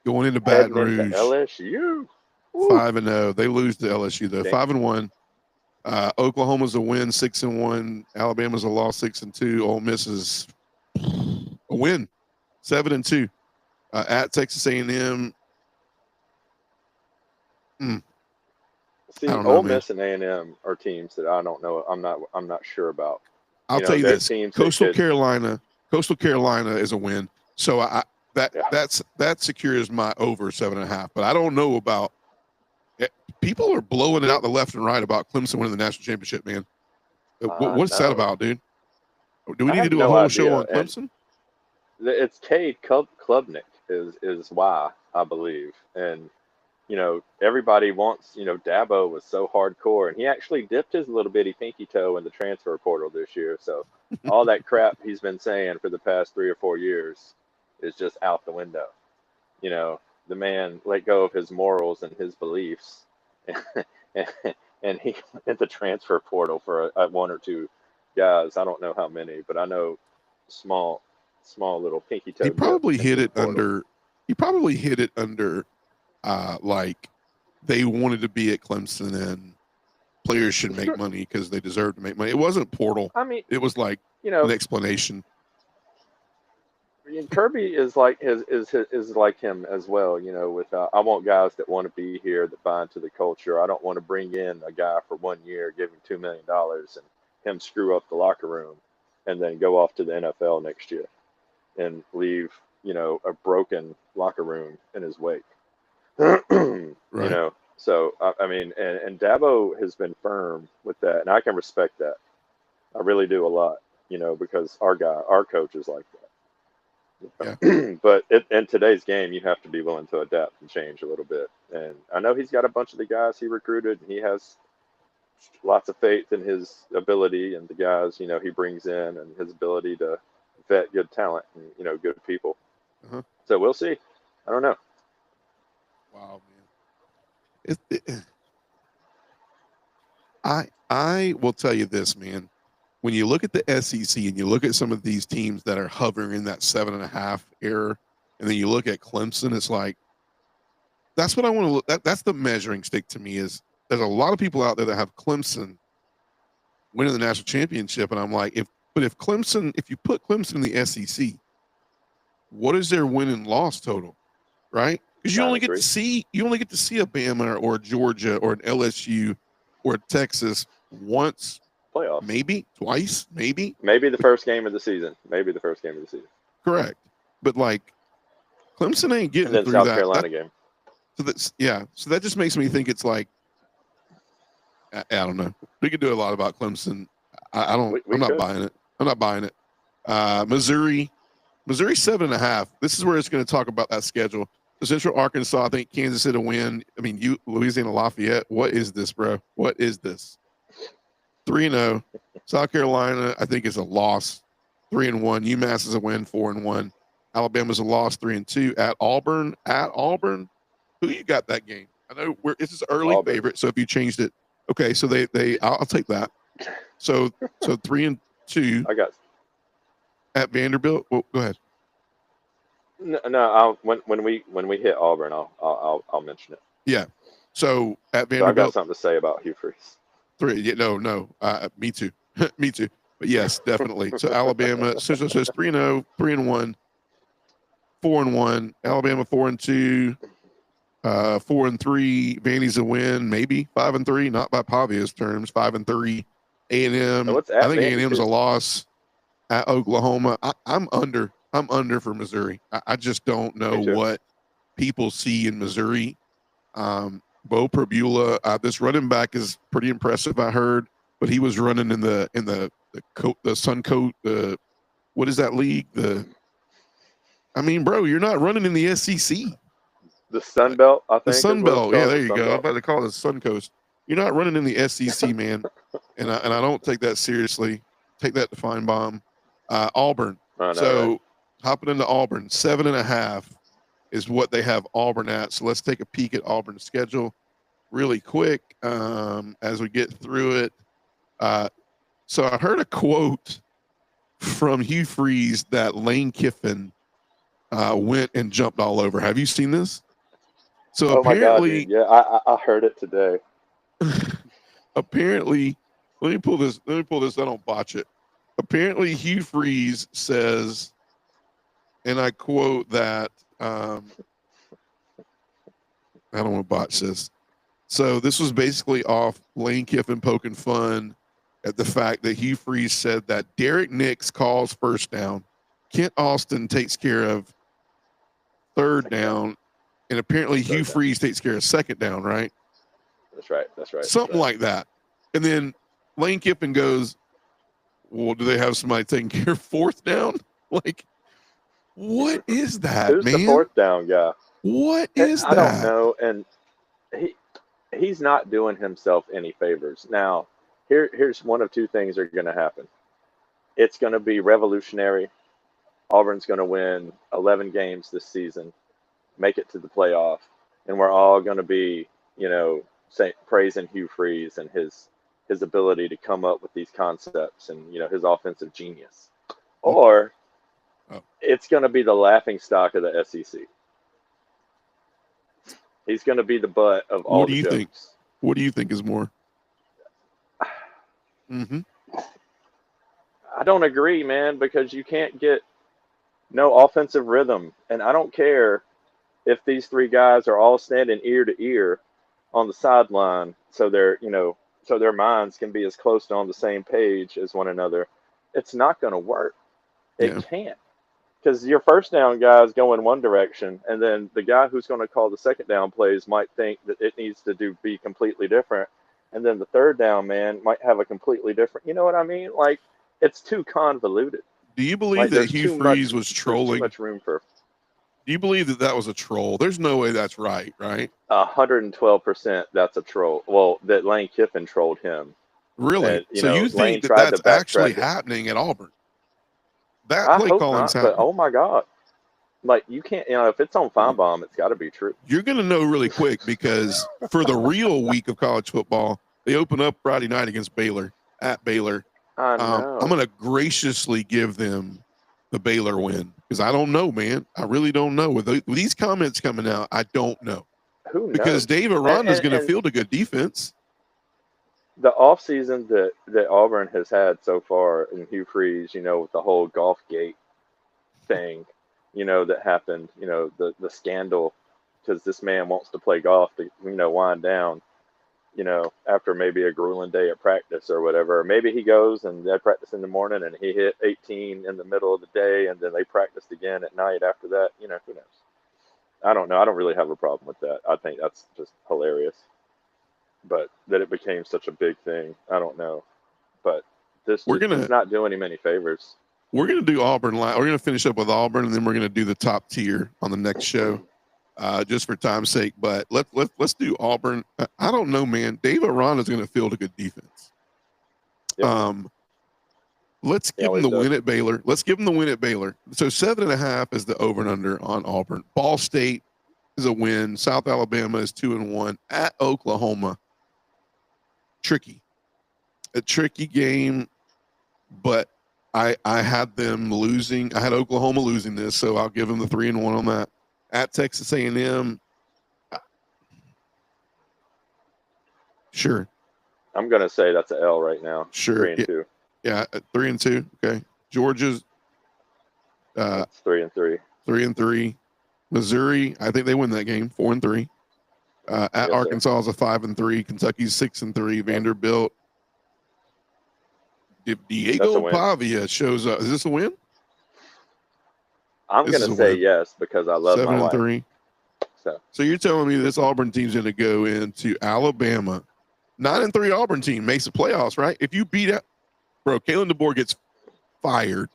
going into Baton Rouge? Into LSU. 5-0. They lose to LSU though. 5-1. Oklahoma's a win. 6-1. Alabama's a loss. 6-2. Ole Miss is a win. 7-2. At Texas A&M. See, Ole Miss and A&M are teams that I don't know. I'm not sure about. I'll tell you this: Coastal Carolina is a win. So that secures my over 7.5. But I don't know about. People are blowing it out the left and right about Clemson winning the national championship, man. What's that about, dude? Do we need to do a whole show on Clemson? It's Cade Klubnik is why, I believe. And everybody wants, Dabo was so hardcore, and he actually dipped his little bitty pinky toe in the transfer portal this year. So all that crap he's been saying for the past 3 or 4 years is just out the window. The man let go of his morals and his beliefs, and he hit the transfer portal for one or two guys. I don't know how many, but I know small little pinky toe. He probably hit it under. Like they wanted to be at Clemson and players should make money because they deserve to make money. It wasn't portal. I mean, it was like an explanation. Kirby is like is like him as well. With I want guys that want to be here, that buy into the culture. I don't want to bring in a guy for 1 year, give him $2 million, and him screw up the locker room, and then go off to the NFL next year, and leave a broken locker room in his wake. Right. So I mean, and Dabo has been firm with that, and I can respect that. I really do a lot, because our coach is like that. Yeah. But in today's game, you have to be willing to adapt and change a little bit. And I know he's got a bunch of the guys he recruited, and he has lots of faith in his ability and the guys, he brings in, and his ability to vet good talent and, good people. Uh-huh. So we'll see. I don't know. Wow, man. I will tell you this, man. When you look at the SEC and you look at some of these teams that are hovering in that 7.5 error, and then you look at Clemson, it's like that's what I want to look. That's the measuring stick to me. Is there's a lot of people out there that have Clemson winning the national championship, and I'm like, if you put Clemson in the SEC, what is their win and loss total, right? Because you only get to see a Bama or Georgia or an LSU or Texas once, playoffs, maybe twice, maybe the first game of the season, Correct, but like Clemson ain't getting and then through South that. Carolina game. So that just makes me think it's like I don't know. We could do a lot about Clemson. I'm not buying it. Missouri 7.5. This is where it's going to talk about that schedule. The Central Arkansas, I think Kansas City to win. I mean, Louisiana Lafayette. What is this, bro? What is this? 3-0. South Carolina, I think, is a loss. 3-1. UMass is a win. 4-1. Alabama's a loss. 3-2. At Auburn. Who you got that game? I know this is early Auburn. Favorite. So if you changed it, okay. So I'll take that. So 3-2. I got at Vanderbilt. Well, go ahead. No. When we hit Auburn, I'll mention it. Yeah. So at Vanderbilt, so I got something to say about Hugh Freeze. 3. Yeah, no. Me too. Me too. But yes, definitely. So Alabama. So it's 3-0, 3-1, 4-1. Alabama 4-2, 4-3. Vandy's a win, maybe 5-3. Not by Pavia's terms. 5-3. A&M. I think A&M's a loss. At Oklahoma, I'm under. I'm under for Missouri. I just don't know what people see in Missouri. Bo Perbula, this running back is pretty impressive, I heard, but he was running in the Suncoat. What is that league? I mean, bro, you're not running in the SEC. The Sun Belt, I think. The Sun Belt. Yeah, there you go. I'm about to call it the Sun Coast. You're not running in the SEC, man. and I don't take that seriously. Take that to Feinbaum. Auburn. So hopping into Auburn, 7.5 is what they have Auburn at. So let's take a peek at Auburn's schedule really quick as we get through it. So I heard a quote from Hugh Freeze that Lane Kiffin went and jumped all over. Have you seen this? So apparently, my God, yeah, I heard it today. Apparently, let me pull this. I don't botch it. Apparently, Hugh Freeze says, and I quote that. I don't want to botch this. So this was basically off Lane Kiffin poking fun at the fact that Hugh Freeze said that Derek Nix calls first down, Kent Austin takes care of third down, and apparently Hugh Freeze takes care of second down, right? That's right. Something like that. And then Lane Kiffin goes, well, do they have somebody taking care of fourth down? Like, what is that, Who's man? the fourth down guy? What is that? I don't know. And he's not doing himself any favors. Now, here's one of two things are going to happen. It's going to be revolutionary. Auburn's going to win 11 games this season, make it to the playoff, and we're all going to be, praising Hugh Freeze and his ability to come up with these concepts and, his offensive genius. Or it's going to be the laughing stock of the SEC. He's going to be the butt of all the jokes. What do you think is more? Mm-hmm. I don't agree, man, because you can't get no offensive rhythm. And I don't care if these three guys are all standing ear to ear on the sideline so their minds can be as close to on the same page as one another. It's not going to work. It can't. Because your first down guys go in one direction, and then the guy who's going to call the second down plays might think that it needs to be completely different. And then the third down man might have a completely different, you know what I mean? Like, it's too convoluted. Do you believe that Hugh Freeze was trolling? Too much room for. Do you believe that was a troll? There's no way that's right? 112% that's a troll. Well, that Lane Kiffin trolled him. Really? So you think that that's actually happening at Auburn? That play calling's happening. But oh my God. Like, you can't, if it's on Feinbaum, it's got to be true. You're going to know really quick because for the real week of college football, they open up Friday night against Baylor, at Baylor. I know. I'm going to graciously give them the Baylor win because I don't know, man. I really don't know. With these comments coming out, I don't know. Who knows? Because Dave Aranda is going to field a good defense. The offseason that Auburn has had so far in Hugh Freeze, with the whole golf gate thing, that happened, the scandal, because this man wants to play golf to, wind down, after maybe a grueling day at practice or whatever. Or maybe he goes and they practice in the morning and he hit 18 in the middle of the day and then they practiced again at night after that. Who knows? I don't know. I don't really have a problem with that. I think that's just hilarious. But that it became such a big thing, I don't know. But this is not doing him any favors. We're going to do Auburn. We're going to finish up with Auburn, and then we're going to do the top tier on the next show, just for time's sake. But let's do Auburn. I don't know, man. Dave Aranda is going to field a good defense. Yep. Let's give him the win at Baylor. Let's give him the win at Baylor. So 7.5 is the over and under on Auburn. Ball State is a win. South Alabama is 2-1 at Oklahoma. A tricky game, but I had them losing. I had Oklahoma losing this, so I'll give them the 3-1 on that. At Texas A&M, sure. I'm gonna say that's an L right now. Sure, 3-2. Yeah, 3-2. Okay, Georgia's 3-3. 3-3. Missouri, I think they win that game. 4-3. At Arkansas is a 5-3. Kentucky's 6-3. Vanderbilt. If Diego Pavia shows up, is this a win? I'm going to say yes because I love my wife. 7-3. so. So you're telling me this Auburn team's going to go into Alabama, 9-3 Auburn team makes the playoffs, right? If you beat it, bro, Kalen DeBoer gets fired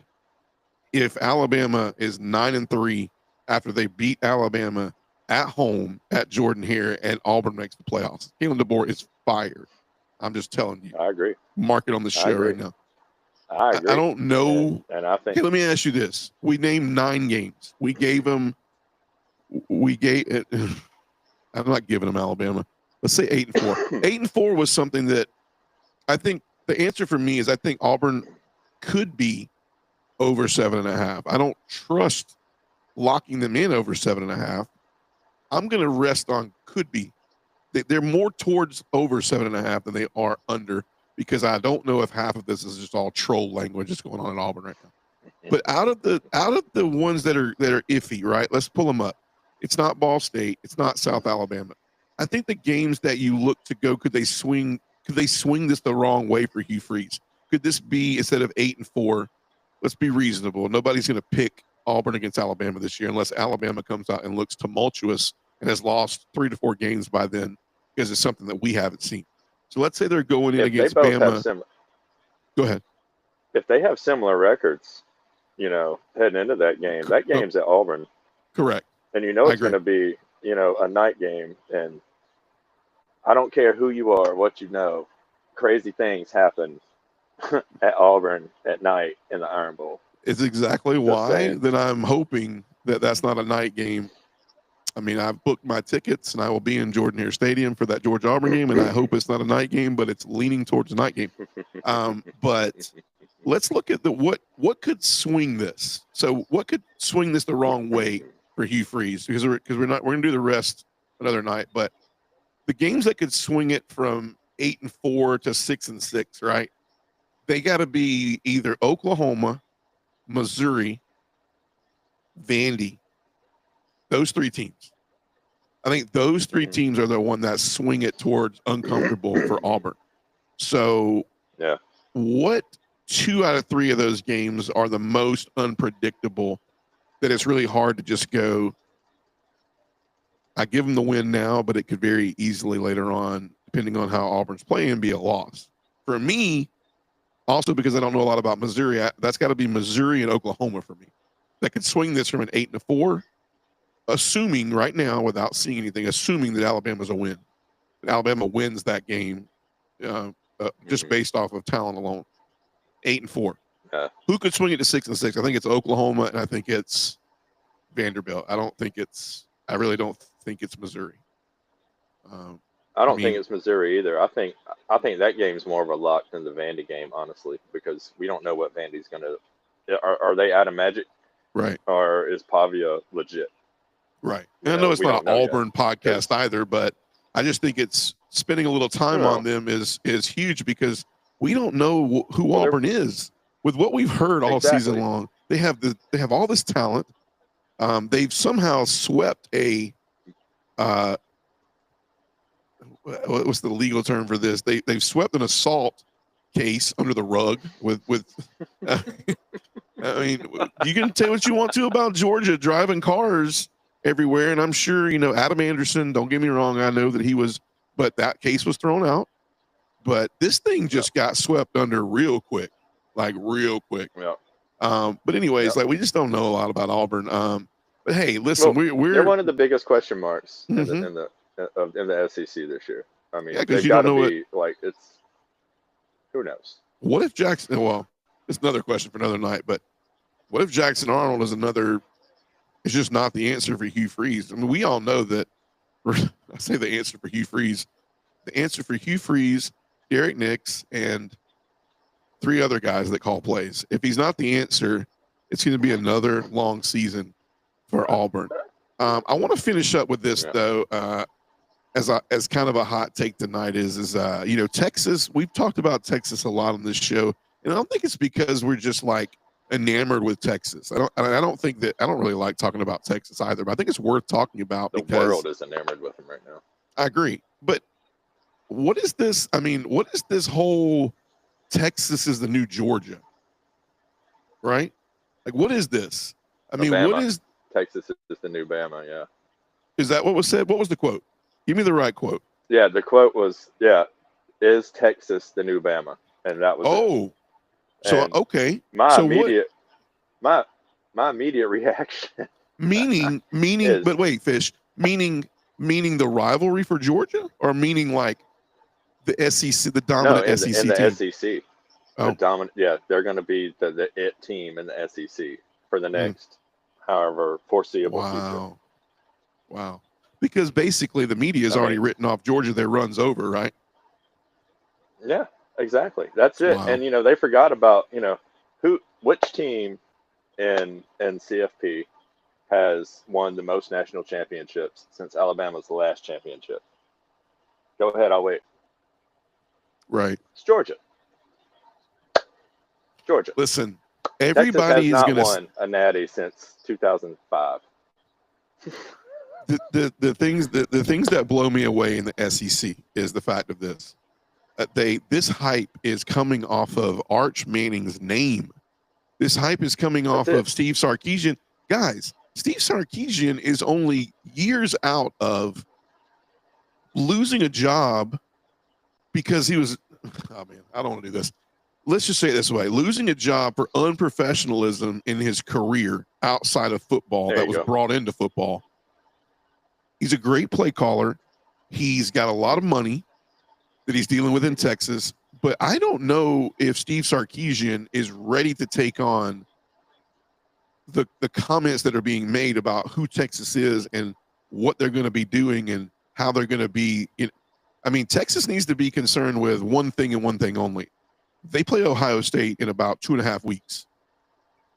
if Alabama is 9-3 after they beat Alabama at home at Jordan-Hare and Auburn makes the playoffs. Kalen DeBoer is fired. I'm just telling you. I agree. Mark it on the show right now. I agree. I don't know. And I think. Okay, let me ask you this. We named 9 games. We gave them. I'm not giving them Alabama. Let's say 8-4. 8-4 was something that I think the answer for me is I think Auburn could be over 7.5. I don't trust locking them in over 7.5. I'm going to rest on could be. They're more towards over 7.5 than they are under because I don't know if half of this is just all troll language that's going on in Auburn right now. But out of the ones that are iffy, right? Let's pull them up. It's not Ball State. It's not South Alabama. I think the games that you look to go, could they swing this the wrong way for Hugh Freeze? Could this be, instead of 8-4, let's be reasonable. Nobody's going to pick Auburn against Alabama this year unless Alabama comes out and looks tumultuous and has lost 3 to 4 games by then because it's something that we haven't seen. So let's say they're going in against Bama. Go ahead. If they have similar records, heading into that game's at Auburn. Correct. And it's going to be, a night game. And I don't care who you are, what you know, crazy things happen at Auburn at night in the Iron Bowl. It's exactly why that I'm hoping that that's not a night game. I mean, I've booked my tickets, and I will be in Jordan-Hare Stadium for that Georgia-Auburn game, and I hope it's not a night game, but it's leaning towards a night game. But let's look at what could swing this. So what could swing this the wrong way for Hugh Freeze? Because we're going to do the rest another night, but the games that could swing it from 8-4 to 6-6, right? They got to be either Oklahoma, Missouri, Vandy. Those 3 teams. I think those 3 teams are the one that swing it towards uncomfortable for Auburn. So, what 2 out of 3 of those games are the most unpredictable that it's really hard to just go, I give them the win now, but it could very easily later on, depending on how Auburn's playing, be a loss. For me, also because I don't know a lot about Missouri, that's got to be Missouri and Oklahoma for me. That could swing this from an 8-4. Assuming right now, without seeing anything, assuming that Alabama's a win, that Alabama wins that game, just based off of talent alone, 8-4. Who could swing it to 6-6? I think it's Oklahoma, and I think it's Vanderbilt. I really don't think it's Missouri. I don't think it's Missouri either. I think that game's more of a lock than the Vandy game, honestly, because we don't know what Vandy's going to. Are they out of magic? Right. Or is Pavia legit? Right. And I know it's not an Auburn podcast either, but I just think it's spending a little time on them is huge because we don't know who Auburn is. With what we've heard all season long, they have all this talent. They've somehow swept a what's the legal term for this? They've swept an assault case under the rug with I mean, you can say what you want to about Georgia driving cars everywhere, and I'm sure Adam Anderson, don't get me wrong, I know that he was, but that case was thrown out. But this thing just got swept under real quick. Yeah. But anyways, we just don't know a lot about Auburn. But hey, listen, they're one of the biggest question marks in the SEC this year. I mean, they've got to be it's who knows. What if Jackson? Well, it's another question for another night. But what if Jackson Arnold is another? It's just not the answer for Hugh Freeze. I mean, we all know that. I say the answer for Hugh Freeze. The answer for Hugh Freeze, Derek Nix, and 3 other guys that call plays. If he's not the answer, it's going to be another long season for Auburn. I want to finish up with this though, as kind of a hot take tonight is Texas. We've talked about Texas a lot on this show, and I don't think it's because we're just enamored with Texas. I don't really like talking about Texas either, but I think it's worth talking about because the world is enamored with them right now. I agree, but what is this? I mean, what is this whole Texas is the new Georgia, right? What is this? I mean, Bama. What is Texas is the new Bama? Yeah. Is that what was said? What was the quote? Give me the right quote. Yeah, the quote was, "Is Texas the new Bama?" And that was it. Oh, so And okay. my So what? immediate my my immediate reaction Meaning, is but wait, Fish. Meaning the rivalry for Georgia, or meaning like the SEC, the no dominant in SEC the team? SEC. The Oh, dominant, yeah, they're going to be the it team in the SEC for the mm, next, however, foreseeable future. wow, wow. Because basically the media has I already mean, written off Georgia. Their runs over, right? yeah, exactly. That's it. Wow. And they forgot about which team in CFP has won the most national championships since Alabama's the last championship. Go ahead, I'll wait. Right. It's Georgia. Georgia. Listen, Texas everybody has is not going to won a natty since 2005. the things that blow me away in the SEC is the fact of this. This hype is coming off of Arch Manning's name. This hype is coming That's off it. of Steve Sarkisian. Guys, Steve Sarkisian is only years out of losing a job because he was, oh man, I don't want to do this. Let's just say it this way: losing a job for unprofessionalism in his career outside of football There that you was go. brought into football. He's a great play caller. He's got a lot of money that he's dealing with in Texas, but I don't know if Steve Sarkisian is ready to take on the comments that are being made about who Texas is and what they're going to be doing and how they're going to be. I mean, Texas needs to be concerned with one thing and one thing only. They play Ohio State in about 2.5 weeks,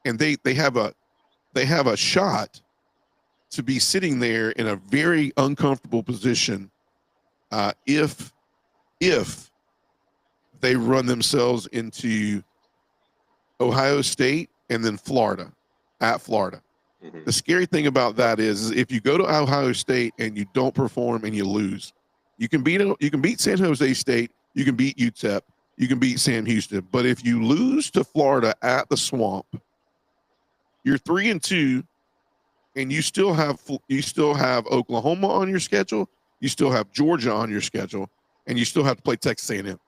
and they have a shot to be sitting there in a very uncomfortable position if they run themselves into Ohio State and then Florida, at Florida. Mm-hmm. The scary thing about that is if you go to Ohio State and you don't perform and you lose, you can beat San Jose State, you can beat UTEP, you can beat Sam Houston, but if you lose to Florida at the Swamp, you're 3-2, and you still have Oklahoma on your schedule, you still have Georgia on your schedule, and you still have to play Texas A&M.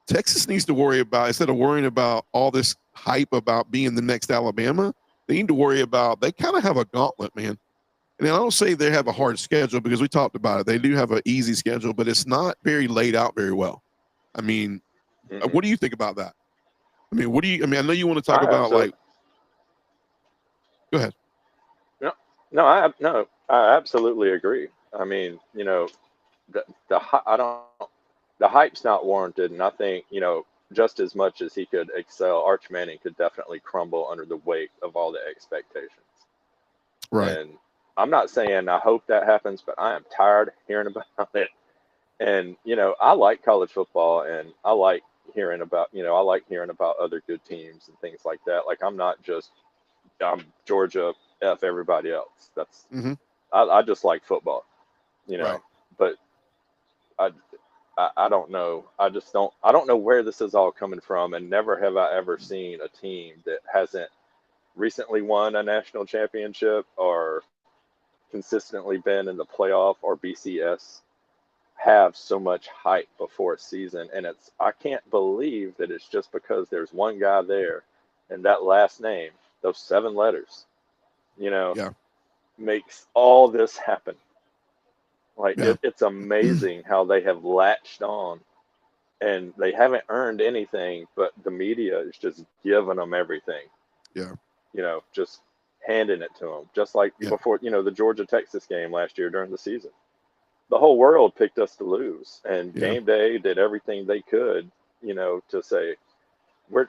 Texas needs to worry about, instead of worrying about all this hype about being the next Alabama, they need to worry about, they kind of have a gauntlet, man. And I don't say they have a hard schedule because we talked about it. They do have an easy schedule, but it's not very laid out very well. I mean, what do you think about that? I mean, I know you want to talk about like, go ahead. No, I absolutely agree. I mean, the hype's not warranted, and I think just as much as he could excel, Arch Manning could definitely crumble under the weight of all the expectations. Right. And I'm not saying I hope that happens, but I am tired of hearing about it. And I like college football, and I like hearing about other good teams and things like that. Like I'm Georgia F everybody else. That's I just like football, Right. but I don't know. I don't know where this is all coming from, and never have I ever seen a team that hasn't recently won a national championship or consistently been in the playoff or BCS have so much hype before a season. And I can't believe that it's just because there's one guy there and that last name, those 7 letters, makes all this happen. Like it's amazing how they have latched on, and they haven't earned anything, but the media is just giving them everything. Yeah. Just handing it to them, just like before, the Georgia Texas game last year during the season. The whole world picked us to lose, and Game Day did everything they could, to say we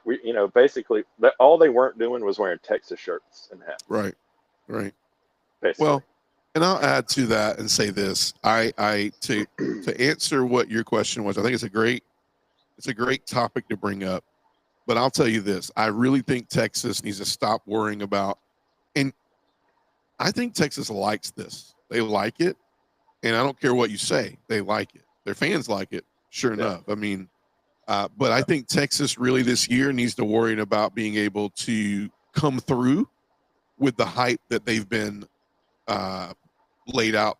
basically all they weren't doing was wearing Texas shirts and hats. Right. Basically. Well, and I'll add to that and say this: to answer what your question was, I think it's a great topic to bring up. But I'll tell you this: I really think Texas needs to stop worrying about, and I think Texas likes this. They like it, and I don't care what you say, they like it. Their fans like it, sure enough. I mean, but I think Texas really this year needs to worry about being able to come through with the hype that they've been laid out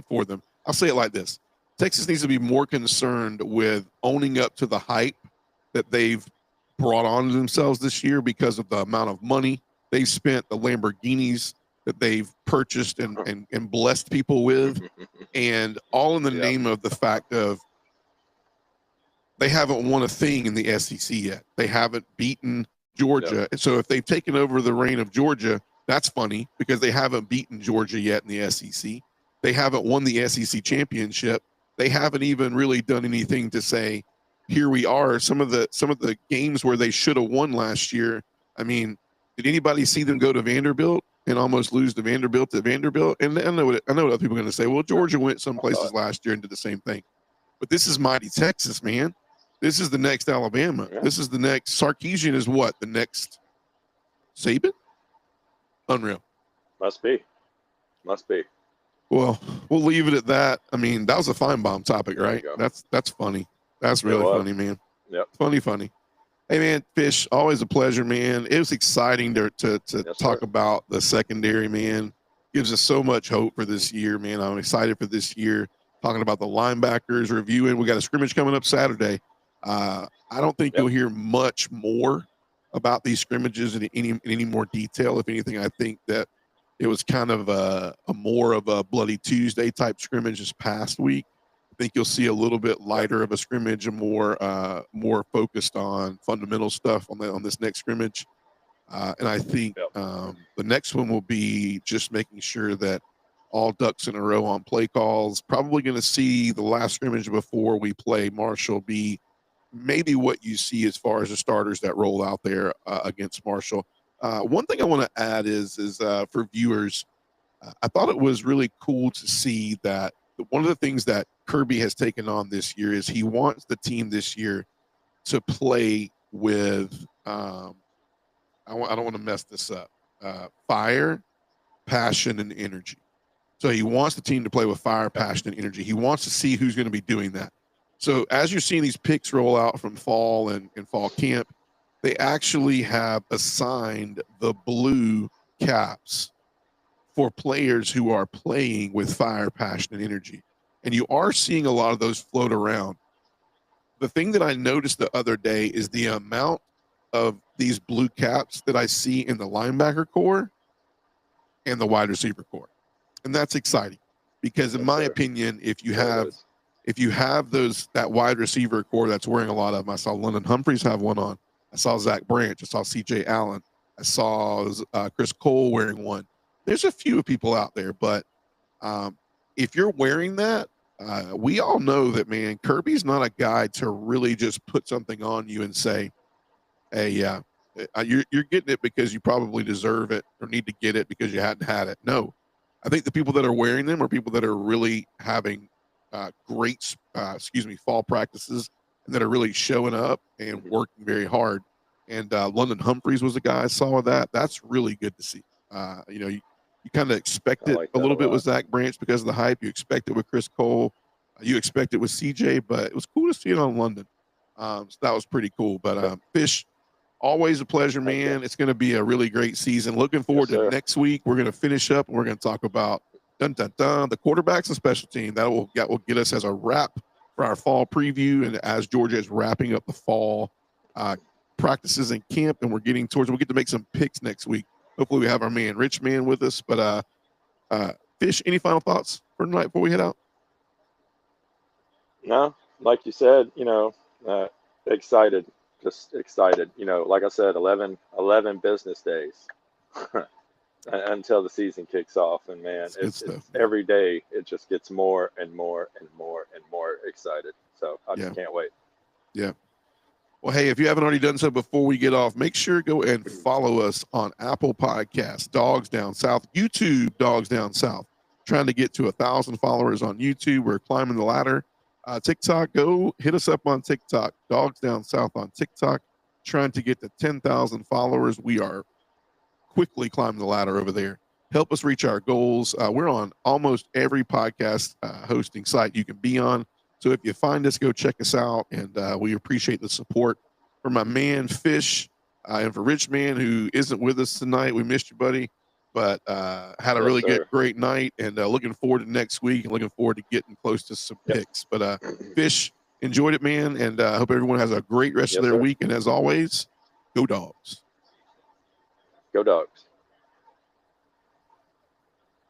for them. I'll say it like this. Texas needs to be more concerned with owning up to the hype that they've brought on themselves this year because of the amount of money they've spent, the Lamborghinis that they've purchased and blessed people with, and all in the name of the fact of they haven't won a thing in the SEC yet. They haven't beaten Georgia. And so if they've taken over the reign of Georgia, that's funny because they haven't beaten Georgia yet in the SEC. They haven't won the SEC championship. They haven't even really done anything to say, here we are. Some of the games where they should have won last year. I mean, did anybody see them go to Vanderbilt and almost lose to Vanderbilt? And I know what other people are going to say. Well, Georgia went some places last year and did the same thing. But this is mighty Texas, man. This is the next Alabama. Yeah. This is the next. Sarkisian is what? The next Saban? Unreal. Must be. Well, we'll leave it at that. I mean, that was a Feinbaum topic, right? That's funny. That's really funny, man. Yep. Funny. Hey, man, Fish, always a pleasure, man. It was exciting to talk about the secondary, man. Gives us so much hope for this year, man. I'm excited for this year. Talking about the linebackers, reviewing. We got a scrimmage coming up Saturday. I don't think you'll hear much more about these scrimmages in any more detail. If anything, I think that it was kind of a more of a Bloody Tuesday type scrimmage this past week. I think you'll see a little bit lighter of a scrimmage and more focused on fundamental stuff on this next scrimmage. And I think the next one will be just making sure that all ducks in a row on play calls. Probably going to see the last scrimmage before we play Marshall be maybe what you see as far as the starters that roll out there against Marshall. One thing I want to add is for viewers, I thought it was really cool to see that one of the things that Kirby has taken on this year is he wants the team this year to play with, I don't want to mess this up, fire, passion, and energy. So he wants the team to play with fire, passion, and energy. He wants to see who's going to be doing that. So as you're seeing these picks roll out from fall and fall camp, they actually have assigned the blue caps for players who are playing with fire, passion, and energy. And you are seeing a lot of those float around. The thing that I noticed the other day is the amount of these blue caps that I see in the linebacker corps and the wide receiver corps. And that's exciting because in my opinion, if you have that wide receiver corps that's wearing a lot of them, I saw London Humphreys have one on. I saw Zach Branch. I saw C.J. Allen. I saw Chris Cole wearing one. There's a few people out there, but if you're wearing that, we all know that, man, Kirby's not a guy to really just put something on you and say, hey, yeah, you're getting it because you probably deserve it or need to get it because you hadn't had it. No, I think the people that are wearing them are people that are really having great, fall practices and that are really showing up and working very hard. And London Humphreys was a guy I saw with that. That's really good to see. You kind of expect it a little bit with Zach Branch because of the hype. You expect it with Chris Cole. You expect it with CJ, but it was cool to see it on London. So that was pretty cool. But Fish, always a pleasure, man. It's going to be a really great season. Looking forward to next week. We're going to finish up and we're going to talk about the quarterbacks and special team. That will get us as a wrap for our fall preview. And as Georgia is wrapping up the fall practices and camp, and we'll get to make some picks next week. Hopefully we have our man Rich Man with us. But Fish, any final thoughts for tonight before we head out? No, like you said, excited, just excited. Like I said, 11 business days until the season kicks off. And man, it's every day it just gets more and more and more and more excited. So I just can't wait. Yeah. Well, hey, if you haven't already done so before we get off, make sure to go and follow us on Apple Podcasts, Dogs Down South, YouTube, Dogs Down South. Trying to get to 1,000 followers on YouTube. We're climbing the ladder. TikTok, go hit us up on TikTok, Dogs Down South on TikTok. Trying to get to 10,000 followers. We are quickly climbing the ladder over there. Help us reach our goals. We're on almost every podcast hosting site you can be on. So if you find us, go check us out, and we appreciate the support. For my man Fish and for Rich Man, who isn't with us tonight, we missed you, buddy. but had a Yes, really sir. great night, and looking forward to next week and looking forward to getting close to some Yep. picks. But Fish, enjoyed it, man, and I hope everyone has a great rest of Yes, their sir. week. And as always, go Dogs. Go Dogs.